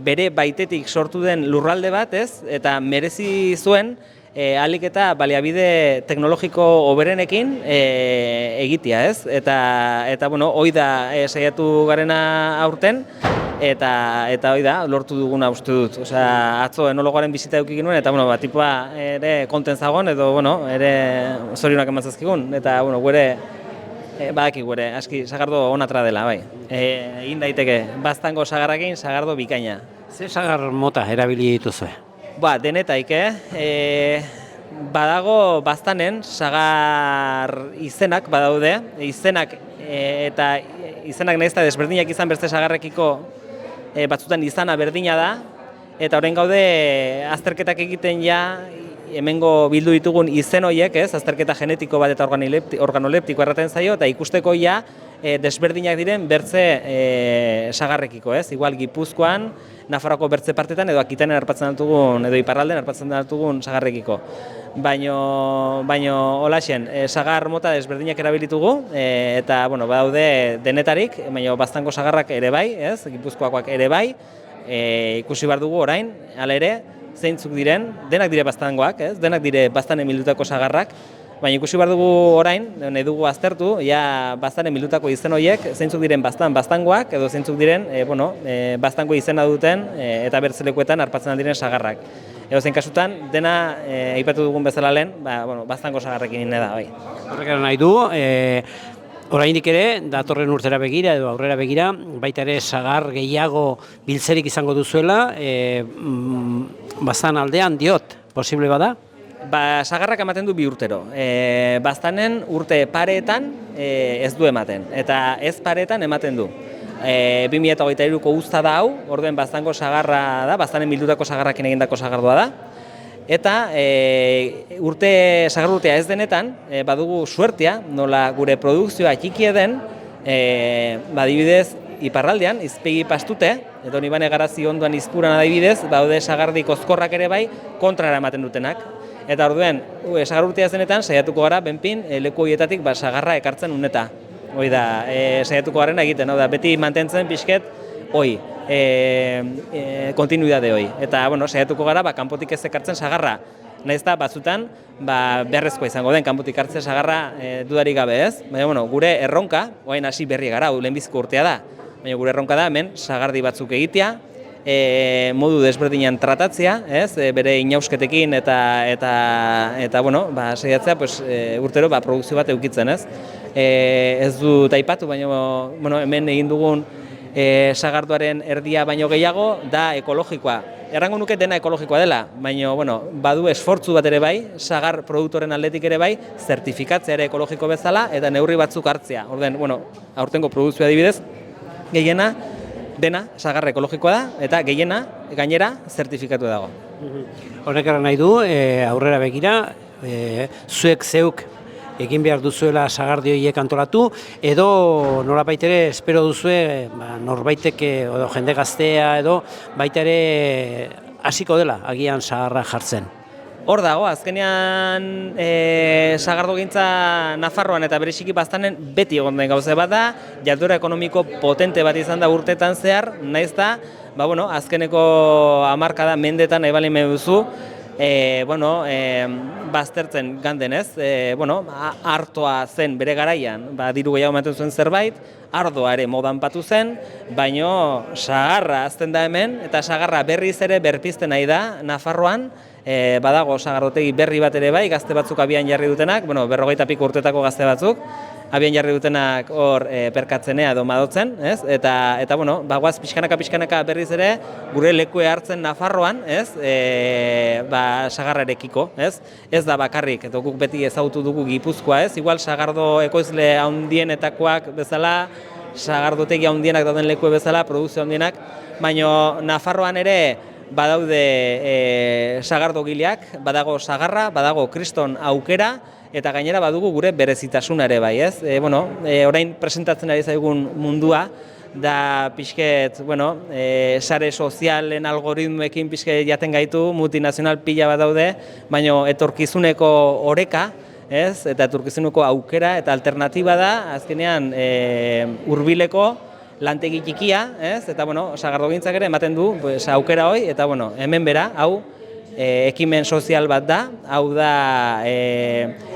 bere baitetik sortu den lurralde bat, eta merezi zuen ahalik eta baliabide teknologiko hoberenekin egitea, eta hoi da saiatu garena aurten, eta hori da, lortu duguna uste dut. Osea, atzo enologoaren bizita eduki genuen, eta tipoa ere konten zagon, edo ere zorionak eman zazkigun, eta gure badaki gure, aski sagardo onatra dela, bai. Egin daiteke, baztango sagarrakin sagardo bikaina. Ze sagar mota erabili dituzue? Denetaik, badago baztanen sagar izenak badaude, izenak eta izenak nahiz eta desberdinak izan beste sagarrekiko batzutan izana berdina da, eta orain gaude azterketak egiten ja hemengo bildu ditugun izen horiek, azterketa genetiko bat eta organoleptiko erraten zaio, eta ikusteko ja desberdinak diren bertze sagarrekiko, Igual Gipuzkoan, Nafarroako bertze partetan edo Akitanen arpatzen ditugun, edo Iparralden arpatzen ditugun sagarrekiko. Baino holaxen, sagar mota desberdinak erabilitugu, eta badaude denetarik, baina baztango sagarrak ere bai, Gipuzkoakoak ere bai, ikusi behar dugu orain, hala ere, zeintzuk diren, denak dire baztangoak, denak dire baztanen bildutako sagarrak, baina ikusi behar dugu orain, nahi dugu aztertu, baztanen bildutako izen horiek, zeintzuk diren baztangoak, edo zeintzuk diren, baztango izena duten, eta bertzelekuetan arpatzen diren sagarrak. Edozein kasutan, dena aipatu dugun bezala lehen, baztango sagarrekin da, bai. Horrek nahi du, oraindik ere, datorren urtera begira edo aurrera begira, baita ere sagar gehiago biltzerik izango duzuela, baztan aldean diot, posible bada? Sagarrak ematen du 2 urtero. Baztanen urte pareetan ez du ematen, eta ez pareetan ematen du. 2023ko uzta da hau, orduen baztango sagarra da, baztanen bildutako sagarrakin egindako sagardoa da. Eta sagar urtea ez denetan, badugu suertea, nola gure produkzioa txikia den, adibidez, Iparraldean, izpegi pastute, edo Ibane Garazi ondoan izpuran adibidez, daude sagardik ozkorrak ere bai, kontrara ematen dutenak. Eta orduen, sagar urtea zenetan, saiatuko gara, benpin, leku horietatik sagarra ekartzen uneta. Hoi da, saiatuko garen egiten, beti mantentzen pixket, kontinuidade hoi. Eta, saiatuko gara, kanpotik ez ekartzen sagarra. Nahiz eta batzutan, beharrezkoa izango den, kanpotik hartzen sagarra dudarik gabe ez. Baina, gure erronka, oain hasi berri gara, lehenbiziko urtea da. Baina gure erronka da, hemen, sagardi batzuk egitea, modu desberdinan tratatzea, bere inausketekin eta saiatzea urtero produkzio bat eukitzen, ez dut aipatu, baina hemen egin dugun sagardoaren erdia baino gehiago da ekologikoa. Errango nuke dena ekologikoa dela, baina badu esfortzu bat ere bai, sagar produktoren aldetik ere bai, zertifikatzea ere ekologiko bezala eta neurri batzuk hartzea. Orden, aurtengo produkzioa adibidez, gehiena dena sagar ekologikoa da eta gehiena gainera zertifikatu dago. Horrek nahi du, aurrera begira, zuek zeuk egin behar duzuela sagardi horiek antolatu, edo norabait ere espero duzue norbaitek edo jende gaztea edo baita ere hasiko dela agian sagarra jartzen. Hor dago, azkenean sagardogintza Nafarroan eta bereziki baztanen beti egon den gauze bat da, jarduera ekonomiko potente bat izan da urtetan zehar, nahiz da, azkeneko hamarkada mendetan nahi bali duzu, baztertzen ganden ez, artoa zen bere garaian, diru gehiago ematen zuen zerbait, ardoa ere modan patu zen, baino sagarra azten da hemen, eta sagarra berriz ere berpizten nahi da Nafarroan, badago sagardotegi berri bat ere bai, gazte batzuk abian jarri dutenak, 40 piko urtetako gazte batzuk, abian jarri dutenak hor perkatzenea edo madotzen, eta bagoaz pixkanaka berriz ere, gure lekue hartzen Nafarroan, sagarrarekiko, ez da bakarrik, eta guk beti ezagutu dugu Gipuzkoa, igual sagardo ekoizle handienetakoak bezala, sagardotegi handienak dauden lekue bezala, produkzio handienak, baina Nafarroan ere badaude sagardogileak, badago sagarra, badago kriston aukera, eta gainera badugu gure berezitasuna ere bai, orain presentatzen ari zaigun mundua, da pixket, sare sozialen algoritmoekin pixket jaten gaitu, multinazional pila bat daude, baina etorkizuneko oreka, eta etorkizuneko aukera eta alternatiba da, azkenean hurbileko lantegi txikia, eta sagardogintzak ere ematen du aukera hoi, eta hemen bera, hau ekimen sozial bat da, hau da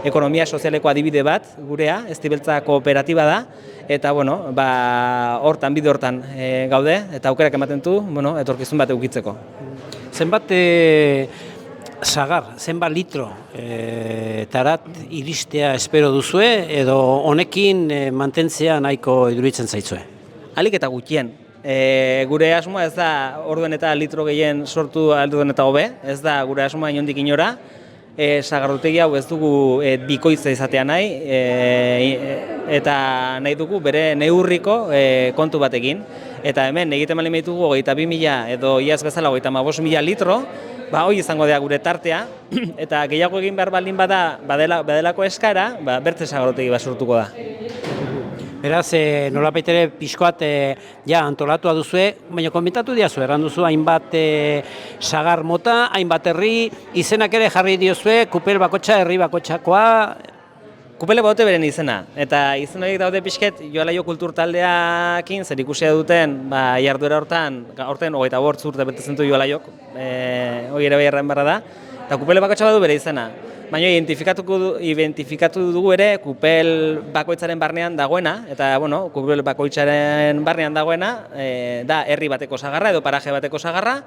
ekonomia sozialeko adibide bat gurea, Eztibeltza kooperatiba da, eta bueno, hortan, bide hortan gaude, eta aukerak ematen du, etorkizun bat eukitzeko. Zenbat sagar, zenbat litro tarat iristea espero duzue, edo honekin mantentzea nahiko iduritzen zaizue? Alik eta gutxien. Gure asmoa ez da orduen eta litro gehien sortu alduen eta hobe, ez da gure asmoa inondik inora. Sagarrotegi hau ez dugu bikoitza izatea nahi, eta nahi dugu bere neurriko kontu batekin. Eta hemen egiten bali ditugu 22.000 edo iaz bezala 55.000 litro, hoi izango dira gure tartea, eta gehiago egin behar baldin badelako eskara, bertze sagarrotegi bat sortuko da. Beraz, nolapaitere pixkoat antolatua duzue, baina komentatu diazu, erran duzu hainbat sagar mota, hainbat herri, izenak ere jarri diozue, kupel bakotxa, herri bakotxakoa. Kupele baute beren izena, eta izen horiek daude pixket Joalaio kultur taldeakin zer ikusia duten jarduera hortan, aurten 25 urte betetzen du Joalaiok, hori ere bai erran barra da, eta kupele bakotxa badu bere izena. Baina identifikatu dugu ere kupel bakoitzaren barnean dagoena, eta kupel bakoitzaren barnean dagoena da herri bateko sagarra edo paraje bateko sagarra,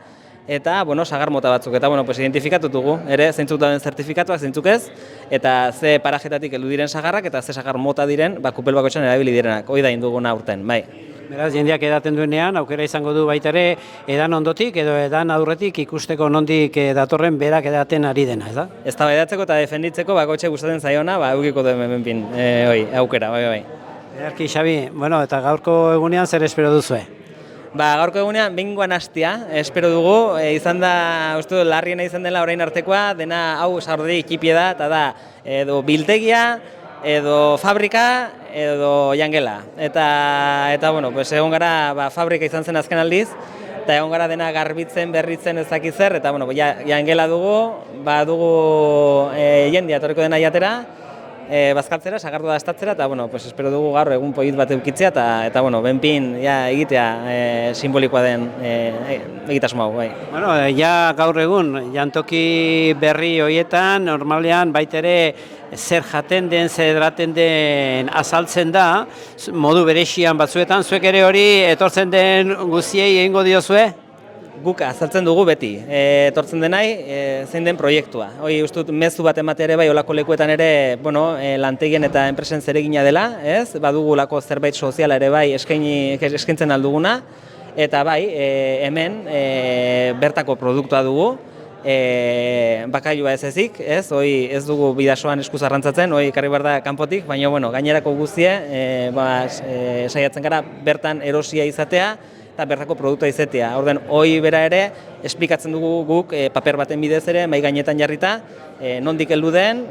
eta sagar mota batzuk, eta identifikatu dugu, ere zeintzuk dauden zertifikatuak, zeintzuk ez, eta ze parajetatik heldu diren sagarrak, eta ze sagar mota diren kupel bakoitzan erabili direnak, hori da induguna urten, bai. Beraz, jendeak edaten duenean, aukera izango du baita ere, edan ondotik edo edan aurretik ikusteko nondik datorren berak edaten ari dena, ez da? Ez da baidatzeko eta defenditzeko bakotxe gustatzen zaiona, eukiko duen hemenpin, aukera, bai. Ederki, Xabi, eta gaurko egunean zer espero duzue? Gaurko egunean, bingoan hastia, espero dugu, izan da, uste larriena izan dela orain artekoa, dena hau sagarrotegi ikipie da, eta da, edo biltegia, edo fabrika, edo jangela. Eta egon gara fabrika izan zen azken aldiz, eta egon gara dena garbitzen, berritzen ezaki zer, eta jangela dugu, jendia etorriko dena jatera, bazkaltzera, sagardu da estatzera, eta espero dugu gaur egun polit bat eukitzea, eta benpin egitea simbolikoa den egitasmo hau. Gaur egun, jantoki berri horietan, normalean baitere zer jaten den, zer edraten den azaltzen da, modu berexian batzuetan, zuek ere hori etortzen den guztiei egingo diozue? Guk azaltzen dugu beti, etortzen denai, zein den proiektua. Hoi ustut mezu bat ematea ere bai olako lekuetan ere, lantegien eta enpresen zeregina dela, ez? Badugu olako zerbait soziala ere bai eskaintzen alduguna, eta bai, hemen bertako produktua dugu, bakailua ez ezik, ez? Hoi ez dugu bidasoan eskuz arrantzatzen, hoi karri behar da kanpotik, baina gainerako guztie, saiatzen gara bertan erosia izatea, eta bertako produktua izatea. Orden, hoi bera ere, esplikatzen dugu guk paper baten bidez ere, mai gainetan jarrita, nondik heldu den,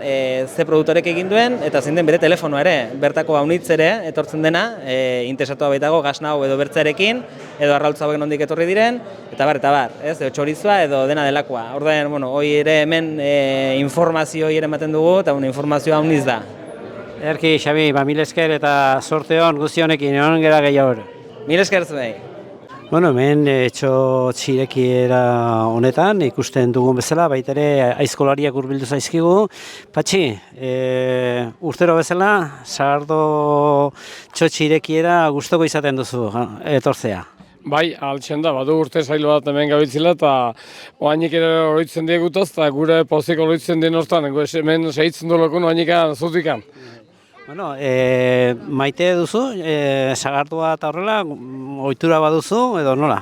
ze produktorek egin duen, eta zein den bere telefonoa ere, bertako haunitz ere, etortzen dena, interesatua baitago gasnau edo bertzarekin, edo arrautza hauek nondik etorri diren, eta bar, ez, edo txorizua edo dena delakoa. Orden, hoi ere hemen informazio ere ematen dugu, eta informazioa haunitz da. Ederki, Xabi, mil esker eta sorte hon guzti honekin, egon gara gehiago. Mil esker zuei. Hemen etxo txirekiera honetan ikusten dugun bezala, baita ere aizkolariak hurbildu zaizkigu. Patxi, urtero bezala, sagardo txotxirekiera gustoko izaten duzu etortzea? Bai, altxen da, badu urte zailo bat hemen gabitzila, eta oainik ere oroitzen diegutaz, eta gure poziko oroitzen dien hortan, hemen segitzen dulokun oainikan zutikan. Maite duzu, sagardua eta horrela, ohitura baduzu edo nola?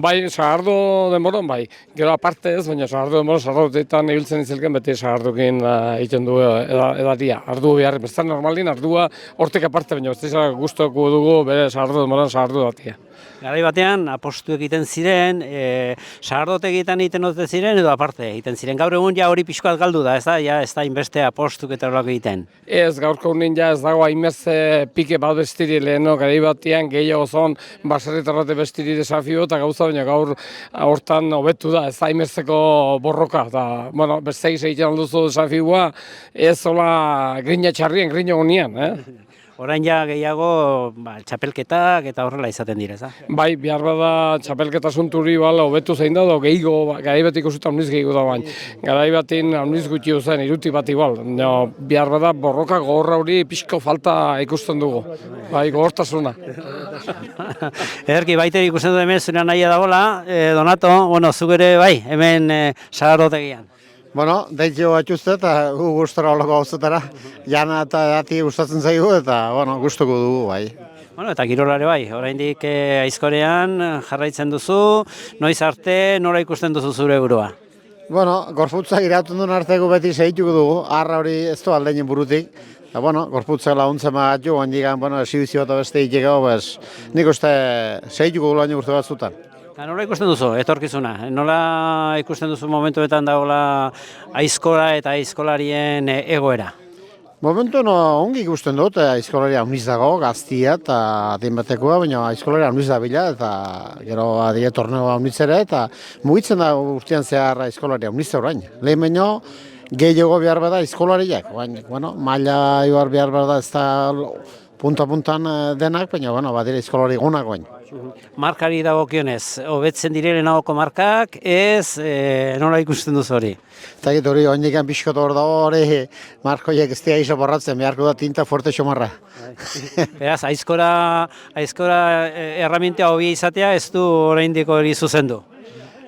Bai, sagardo denboran, bai. Gero aparte ez, baina sagardo denboran sagardotetan ibiltzen izelken beti sagardukin egiten du edatia. Ardu behar, bestan normalin ardua hortik aparte, baina bestizela guztoko dugu bere sagardo denboran sagardu edatia. Garai batean, apostu egiten ziren, sagardote egiten dute ziren edo aparte egiten ziren. Gaur egun ja hori pixkoat galdu da, ez da inbeste apostuk eta horrelako egiten. Ez, gaurko unin ja ez dago hainbeste pike bat bestiri leheno, garai batean gehiago zon baserritarrate bestiri desafio eta gauza, baina gaur hortan hobetu da, ez da hainbesteko borroka. Beste egiten alduzu desafioa, ez zola grina txarrien, grina honian. Orain ja gehiago txapelketak eta horrela izaten dira, ez da? Bai, behar bada txapelketa sunturi hobetu zein da, gehiago, garai bat ikusuta hauniz gehiago da bain. Garai batin hauniz gutxi zen, iruti bat igual. Behar bada borroka gogorra hori pixko falta ikusten dugu. Bai, gogortasuna. Ederki, baiter ikusten du hemen zure nahia dagoela, Donato, bueno, zuk ere bai, hemen sagardotegian. Bueno, deitio batxuzte eta gu gustora olako gauzetara. Jana eta dati gustatzen zaigu eta, bueno, gustuko dugu, bai. Bueno, eta kirolare bai, oraindik Aizkorean jarraitzen duzu, noiz arte, nola ikusten duzu zure burua? Bueno, gorputzak irauten duen arteko beti segituko dugu, harra hori ez du aldeinen burutik. Eta, bueno, gorputzak laguntzen magatu, handikan, bueno, esibizio eta beste ikiko, nik uste segituko dugu baino urte batzutan. Nola ikusten duzu, etorkizuna? Nola ikusten duzu momentuetan dagoela Aizkola eta aizkolarien egoera? Momentu ongi ikusten dut, aizkolaria hauniz dago, gaztia eta adinbatekoa, baina aizkolaria hauniz da bila, eta gero adie torneo hauniz ere, eta mugitzen da urtean zehar aizkolaria hauniz da orain. Lehen baino, gehiago behar bada aizkolariak, bueno, maila ibar behar bada ez da punta-puntan denak, baina, bueno, badira aizkolari gunak bain. Markari dagokionez, hobetzen direnagoko markak, ez nola ikusten duzu hori? Eta gitu hori, oindikan pixkot hor dago hori, markoiek ez dira iso borratzen, beharko da tinta fuerte xomarra. Beraz, aizkora erramintea hobi izatea ez du oraindik hori zuzendu?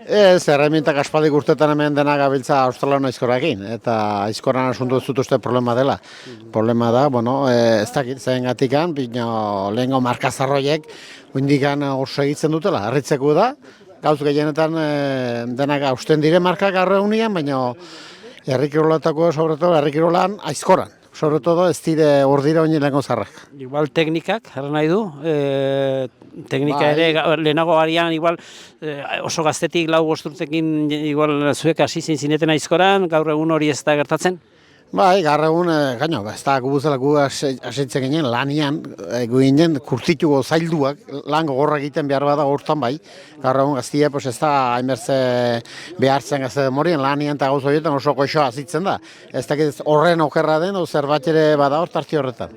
Ez, erremintak aspaldik urtetan hemen denak gabiltza australiano aizkorakin, eta aizkoran asuntu ez dut uste problema dela. Problema da, bueno, ez dakit zen gatikan, lehenko markazarroiek, indikan oso egitzen dutela, harritzeko da, gauz gehienetan denak hausten dire markak arreunian, baina herrikirolatako, sobretodo, herrikirolan aizkoran. Sobre todo ez dire hor dira oin lehenko zarrak. Igual teknikak, jarra nahi du, teknika ere lehenago arian igual oso gaztetik 4 urtekin igual zuek hasi zineten aizkoran, gaur egun hori ez da gertatzen? Bai, gaur egun, gaino, ez da gubuzela gu asitzen ginen, lanian, gu ginen kurtituko zailduak, lan gogorra egiten behar bada hortan bai, gaur egun gaztia, ez da hainbertze behartzen gazte demorien, lanian eta gauz horietan oso goxoa azitzen da. Ez dakit horren okerra den, zerbait ere bada hor tarti horretan.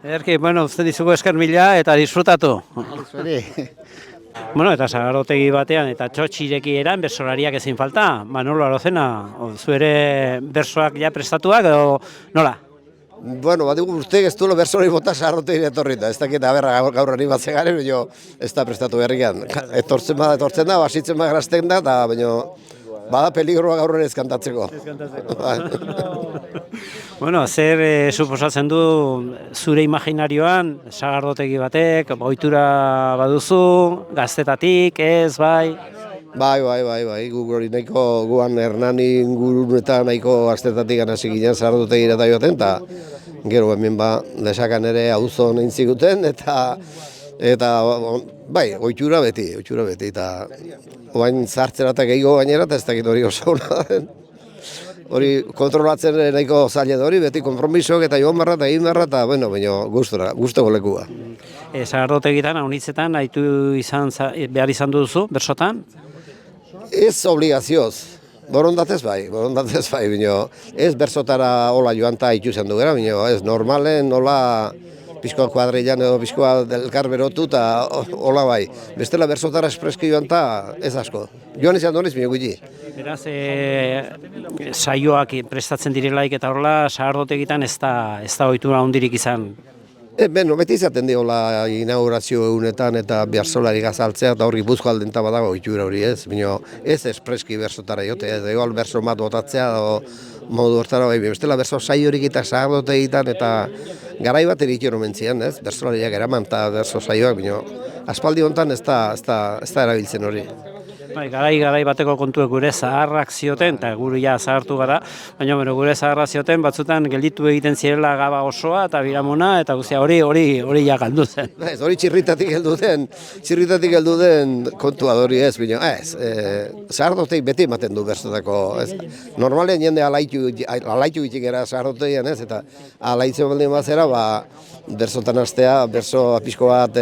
Ederki, bueno, uste dizugu esker mila eta disfrutatu. Bueno, eta sagardotegi batean eta txotxireki eran bersolariak ezin falta. Manolo Arozena, zu ere bersoak ja prestatuak edo nola? Bueno, bat dugu uste ez duela bersolari bota sagardotegi etorrita. Ez dakit aberra gaur animatzen garen, baina ez da prestatu berrikan. Etortzen da, basitzen bada grazten da, eta baina bada peligroa gaur ere ez kantatzeko. Bueno, zer suposatzen du zure imaginarioan, sagardotegi batek, ohitura baduzu, gaztetatik, ez, bai? Bai, hori nahiko guan Hernani ingurunetan nahiko gaztetatik hasi ginen sagardotegira eta joaten, eta gero hemen lesakan ere auzon egin ziguten, eta bai, ohitura beti, eta oain zartzera eta gehiago gainera, eta ez dakit hori oso hona den. Hori kontrolatzen nahiko zaila da hori, beti konpromisok eta joan barra eta egin barra, eta bueno, baina gustoko lekua. Sagardotegitan, haunitzetan, haitu behar izan duzu, bersotan? Ez obligazioz, borondatez bai, baina ez bersotara hola joan eta haitu zen du gara, baina ez normalen hola pizkoa kuadrilan edo pizkoa elkar berotu eta hola bai. Bestela bersotara espreski joan eta ez asko. Joan izan doniz, bine gutxi. Beraz, saioak prestatzen direlaik eta horrela, sagardotegitan ez da ohitura handirik izan. Beno, beti izaten diola inaugurazio egunetan eta bersolari gazaltzea eta hori Gipuzkoa aldenta badago ohitura hori ez. Baina ez espreski bersotara jote, ez da igual berso bat botatzea modu hortara bai. Bestela berso saiorik eta sagardotegitan eta garai bat eritxo nomentzian, ez? Bersolariak eraman eta berso saioak, baina aspaldi honetan ez da erabiltzen hori. Garai bateko kontuek gure zaharrak zioten, eta gure ja zahartu gara, baina gure zaharrak zioten batzutan gelditu egiten zirela gaba osoa eta biramona, eta guztia hori ja galdu zen. Hori txirritatik heldu den kontua hori ez, baina ez, zahardoteik beti ematen du bersotako, ez. Normalean jende alaitu gitik era zahardotegian ez, eta alaitzen baldin bazera, bersotan hastea, berso apisko bat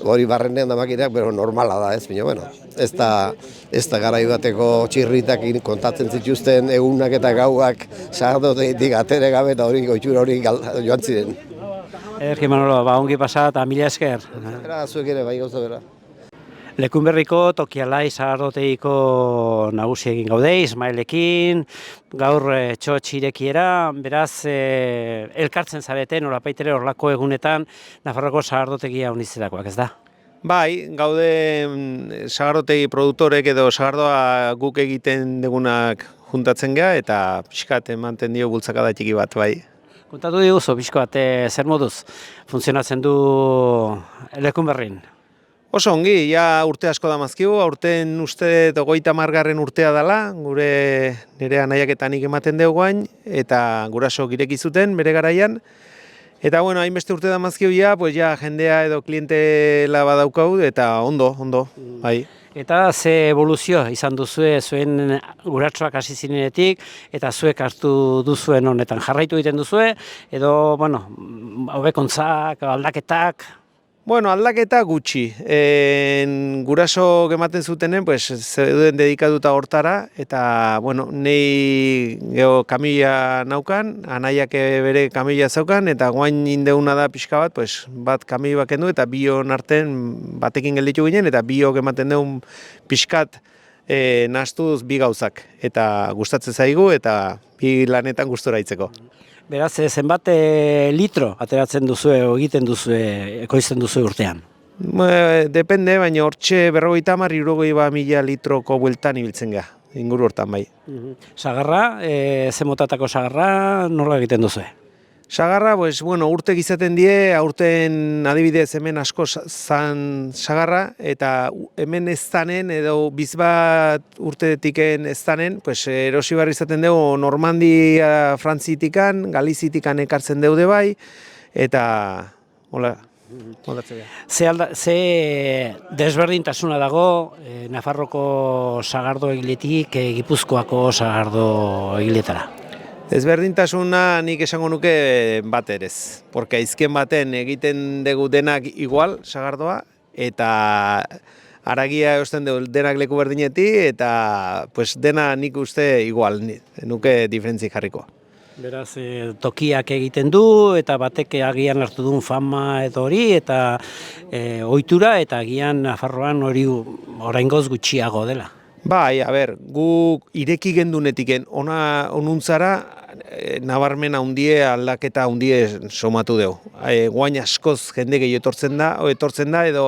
hori barrenean da makinak, pero normala da ez, baina bueno. Ez da garai bateko txirritak kontatzen zituzten egunak eta gauak sagardotegitik atere gabe eta hori goitxura hori joan ziren. Ederki Manolo, ongi pasa eta mila esker. Era, zuek ere, bai gauza bera. Lekunberriko Tokialai sagardotegiko nagusi egin gaude, Ismaelekin, gaur txotx irekiera, beraz elkartzen zarete nolapaitere horlako egunetan Nafarroako sagardotegia unitzerakoak, ez da? Bai, gaude sagardotegi produktorek edo sagardoa guk egiten degunak juntatzen gea eta pixkat ematen dio bultzakada txiki bat, bai. Kontatu diguzu, pixkoat, zer moduz funtzionatzen du Lekunberrin? Oso ongi, ja urte asko damazkigu, aurten uste 30. urtea dela, nire anaiak eta nik ematen dugu guain, eta gurasok ireki zuten bere garaian. Eta bueno, hainbeste urte damazkigu pues ja jendea edo klientela badaukau, eta ondo, bai. Eta ze evoluzio izan duzue zuen guratxoak hasi zinenetik, eta zuek hartu duzuen honetan jarraitu egiten duzue, edo, bueno, hobekuntzak, aldaketak? Bueno, aldaketa gutxi. Guraso ematen zutenen, pues, zeuden dedikatuta hortara, eta, bueno, nei geho kamila naukan, anaiak bere kamila zaukan, eta guain indeuna da pixka bat, pues, bat kamila bakendu, eta bion arten batekin gelditu ginen, eta biok ematen deun pixkat nahastuz bi gauzak. Eta gustatzen zaigu, eta bi lanetan gustora itzeko. Beraz, zenbat litro ateratzen duzue, egiten duzue, ekoizten duzue urtean? Depende, baina hortxe 50-60 litroko bueltan ibiltzen geha, inguru hortan bai. Sagarra, ze motatako sagarra, nola egiten duzue? Sagarra, pues, bueno, urtek izaten die, aurten adibidez hemen asko zan sagarra, eta hemen ez danen, edo bizbat urtetiken ez danen, pues, erosi barri izaten dugu Normandia Frantzitikan, Galizitikan ekartzen dugu bai, eta hola, moldatzea. Ze desberdintasuna dago Nafarroko sagardo egiletik Gipuzkoako sagardo egiletara? Ezberdintasuna nik esango nuke bat erez, porque aizken baten egiten dugu denak igual, sagardoa, eta haragia eusten dugu denak leku berdineti, eta pues, dena nik uste igual, nuke diferentzik jarriko. Beraz, tokiak egiten du, eta batek agian hartu duen fama edo hori, eta ohitura, eta agian Nafarroan hori oraingoz gutxiago dela. Bai, a ber, guk ireki gendunetiken onuntzara nabarmen handie aldaketa handie somatu dugu. Guain askoz jende gehiago etortzen da edo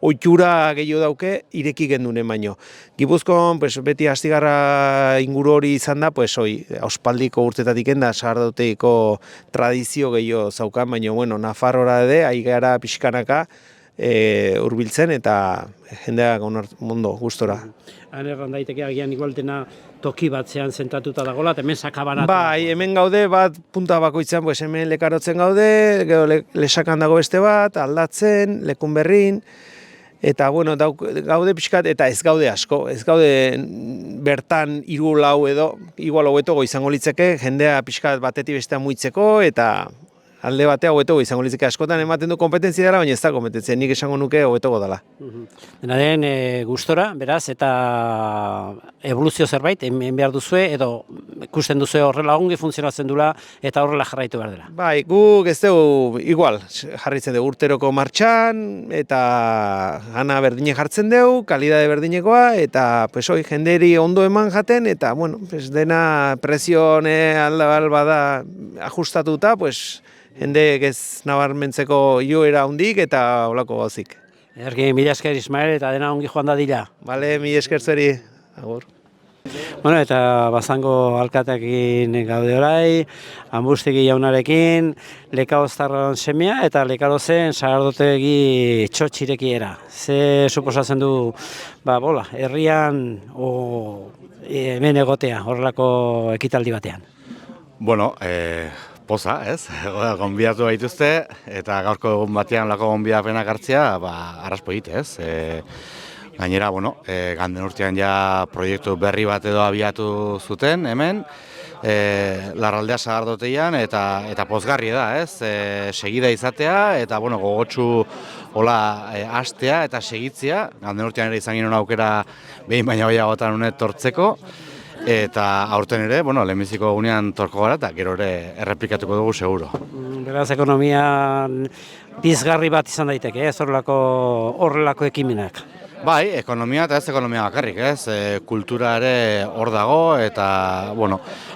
ohitura gehiago dauke ireki gendunen baino. Gipuzkoan pues, beti astigarra inguru hori izan da, pues, auspaldiko urtetatik da sagardotegiko tradizio gehiago zaukan, baina bueno, Nafarrora ere, aigara pixkanaka, hurbiltzen eta jendeak ondo gustora. Han erran daiteke agian igual dena toki batzean zentratuta dagoela, eta hemen sakabanatu. Bai, hemen gaude bat punta bakoitzean, pues hemen lekarotzen gaude, gero lesakan dago beste bat, aldatzen, Lekunberrin, eta bueno, gaude pixkat, eta ez gaude asko, ez gaude bertan 3-4 edo, igual hobetogo izango litzeke, jendea pixkat batetik bestea muitzeko, eta alde batea hobetogo izango litzeke askotan ematen du kompetentzia dela, baina ez da kompetentzia, nik esango nuke hobetogo dela. Dena den gustora, beraz, eta evoluzio zerbait, hemen behar duzue, edo ikusten duzue horrela ongi funtzionatzen dula, eta horrela jarraitu behar dela. Bai, guk ez dugu igual, jarritzen dugu urteroko martxan, eta gana berdine jartzen dugu, kalidade berdinekoa, eta pues, jenderi ondo eman jaten, eta bueno, pues, dena presione alba da ajustatuta, pues, jende ez nabarmentzeko joera hundik eta holako gauzik. Ederki, mila esker Ismael, eta dena ongi joan dadila. Bale, mila esker zuri. Agur. Bueno, eta Bazango alkateekin gaude orai, Ambustegi jaunarekin, Lekaoztarron semea eta Lekarozen sagardotegi txotxirekiera. Ze suposatzen du, herrian hemen egotea, horrelako ekitaldi batean? Bueno, poza, ez? Gonbidatu baituzte, eta gaurko egun batean lako gonbidapenak hartzea, arraspo egite, ez? Gainera, ganden urtean ja proiektu berri bat edo abiatu zuten, hemen, Larraldea sagardoteian, eta pozgarri da, ez? Segida izatea, eta gogotsu hola hastea eta segitzea, ganden urtean ere izan ginen aukera behin baina gehiagotan honet tortzeko, eta aurten ere, lehenbiziko gunean torko gara eta gero ere errepikatuko dugu seguro. Beraz, ekonomian pizgarri bat izan daiteke, ez horrelako ekimenak. Bai, ekonomia eta ez ekonomia bakarrik, ez? Kultura ere hor dago eta,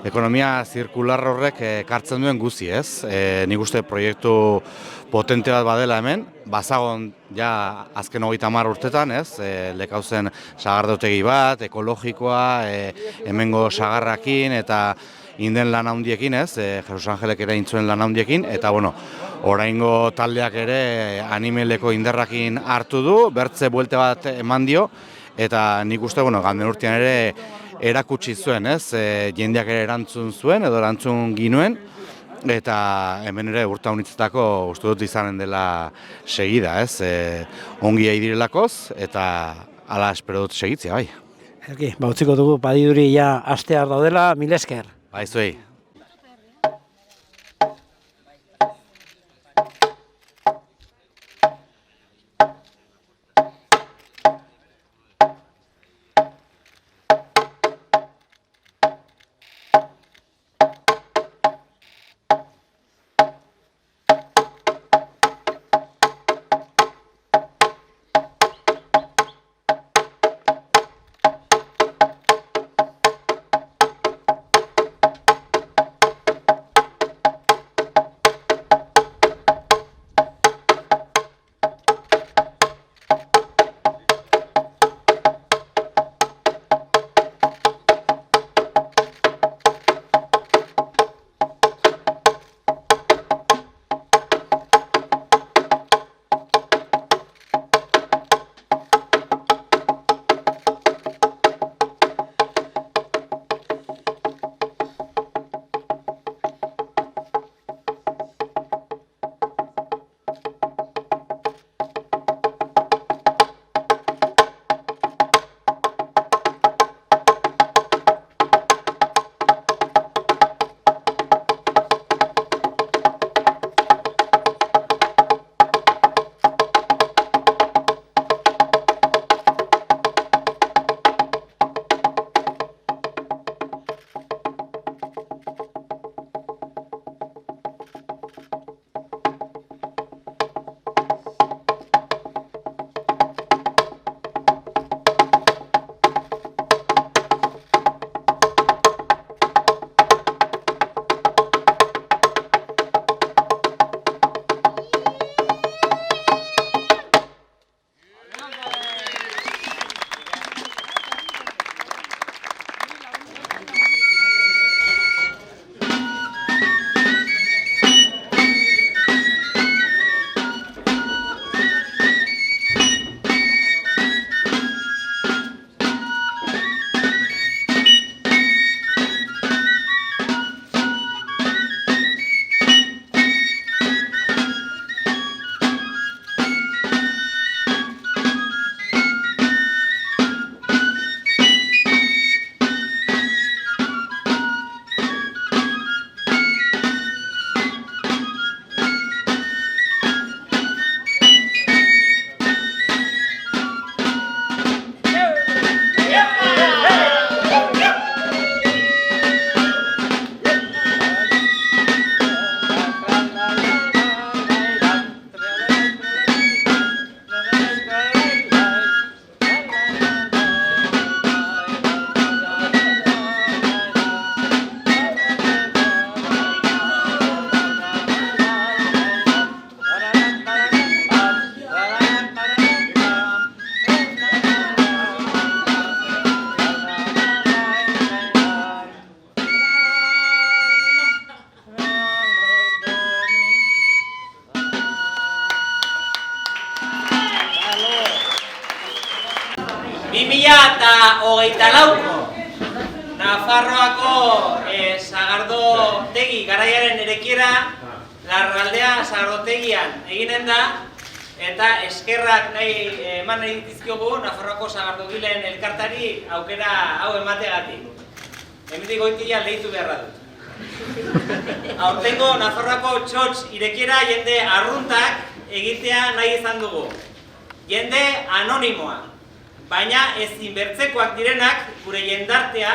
ekonomia zirkular horrek ekartzen duen guzi, ez? Nik uste proiektu potente bat badela hemen, bazagon ja azken 30 urtetan, ez? Lekauzen sagardotegi bat, ekologikoa, hemengo sagarrakin eta inden lan handiekin, ez? Jesus Angelek ere intzuen lan handiekin, eta oraingo taldeak ere animeleko indarrakin hartu du, bertze buelte bat eman dio, eta nik uste, ganden urtean ere erakutsi zuen, ez? Jendeak ere erantzun zuen, edo erantzun ginuen, eta hemen ere urte honitzetako uste dut izanen dela segida, ez? Ongi direlakoz, eta hala espero dut segitzea, bai. Utziko dugu, badiduri ja astear daudela, mil esker. Bai, zuei. Nafarroako sagardotegi garaiaren erekiera Larraldea sagardotegian eginen da, eta eskerrak eman nahi dizkiogu Nafarroako sagardogileen elkartari aukera hau emategatik. Hemendik goitia lehitu beharra dut. Aurtengo Nafarroako txotx irekiera jende arruntak egitea nahi izan dugu. Jende anonimoa, baina ezin bertzekoak direnak gure jendartea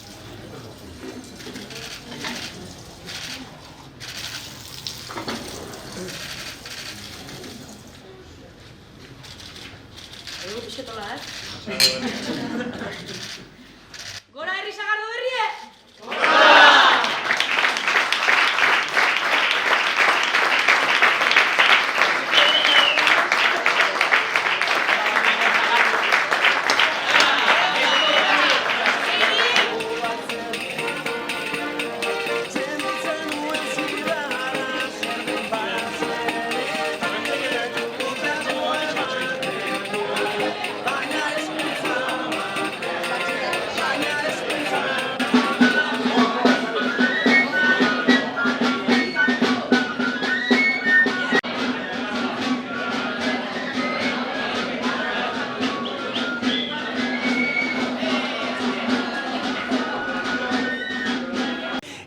Hola, Gora herri sagardo berrie!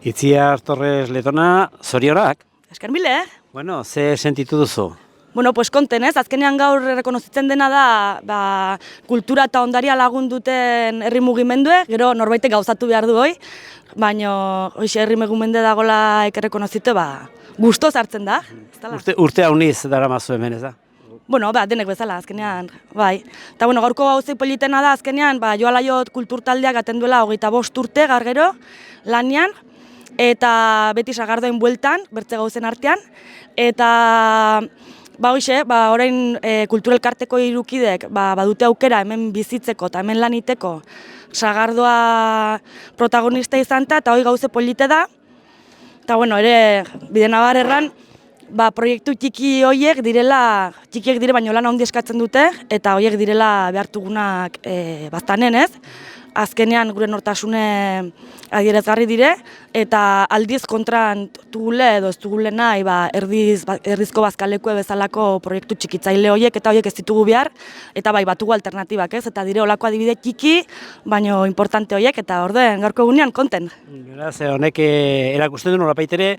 Itziar Torres Letona, zorionak? Esker mile, Bueno, ze sentitu duzu? Bueno, pues konten, ez? Azkenean gaur rekonozitzen dena da, kultura eta ondaria lagun duten herri mugimendue, gero norbaitek gauzatu behar du hoi, baina hoxe herri mugimende dagoela rekonozitu, gustoz hartzen da. Urte hauniz dara mazu hemen, ez da? Bueno, denek bezala, azkenean, bai. Eta bueno, gaurko gauzik politena da, azkenean, Joalaiot kulturtaldeak aten duela 25 urte gargero lanian, eta beti sagardoen bueltan, bertze gauzen artean, eta orain kulturelkarteko hirukidek badute aukera hemen bizitzeko eta hemen laniteko sagardoa protagonista izan eta hori gauze polite da, eta bueno, ere Bidenabar erran, proiektu txiki horiek direla, txikiek dire baino lan handi eskatzen dute, eta horiek direla behartugunak baztanen, ez? Azkenean gure nortasune adierazgarri dire, eta aldiz kontran dugule edo ez dugule nahi erdizko bazkalekue bezalako proiektu txikitzaile horiek, eta horiek ez ditugu behar, eta batugu alternatibak, ez? Eta dire olako adibide txiki, baino importante horiek, eta orden gaurko egunean konten. Beraz, honek erakusten du nolabait ere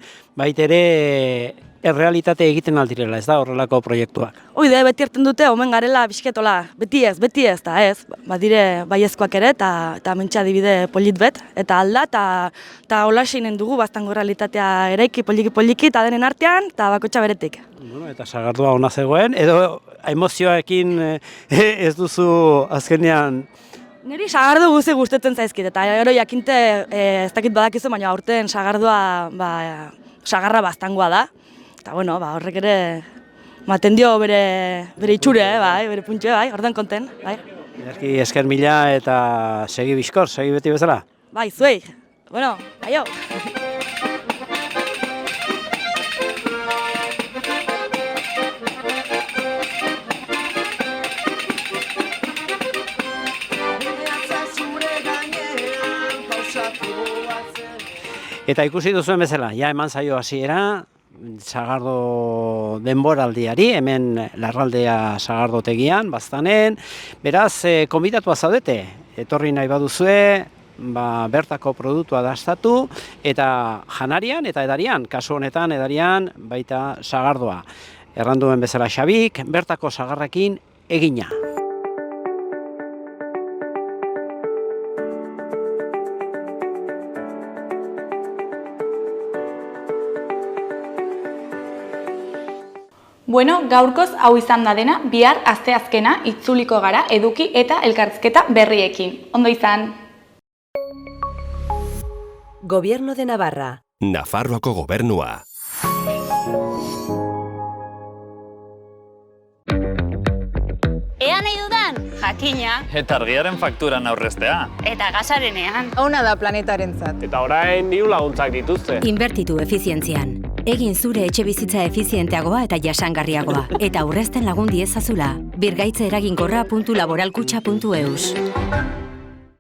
errealitate egiten aldirela, ez da horrelako proiektuak? Oide, beti erten dute, omen garela bisketola, beti ez, eta ez, badire baiezkoak ere, eta mentxa adibide polit bet, eta alda, eta hola seinen dugu baztango realitatea eraiki poliki, eta denen artean, eta bakotxa beretik. Bueno, eta sagardua ona zegoen, edo emozioekin ez duzu azkenean? Niri sagardo guzi gustetzen zaizkit, eta gero jakinte ez dakit badakizu, baina aurten sagardua sagarra baztangoa da. Eta bueno, horrek ere maten dio bere itxure, bere puntxue, orduan konten. Ederki esker mila eta segi bizkor, segi beti bezala? Bai, zuei. Bueno, aio! Eta ikusi duzuen bezala, eman zaio hasiera, sagardo denboraldiari, hemen Larraldea sagardotegian, baztanen, beraz, konbidatua zaudete, etorri nahi baduzue, bertako produktua dastatu, eta janarian eta edarian, kasu honetan edarian, baita sagardoa. Erranduen bezala Xabik, bertako sagarrekin egina. Bueno, gaurkoz hau izan da dena, bihar asteazkena itzuliko gara eduki eta elkarrizketa berriekin. Ondo izan! Gobierno de Navarra. Nafarroako gobernua. Ea nahi dudan, jakina. Eta argiaren fakturan aurreztea. Eta gasarenean. Ona da planetarentzat. Eta orain diru laguntzak dituzte. Inbertitu efizientzian. Egin zure etxe bizitza efizienteagoa eta jasangarriagoa. Eta aurrezten lagun diezazula. Birgaitze eraginkorra.laboralkutxa.eus.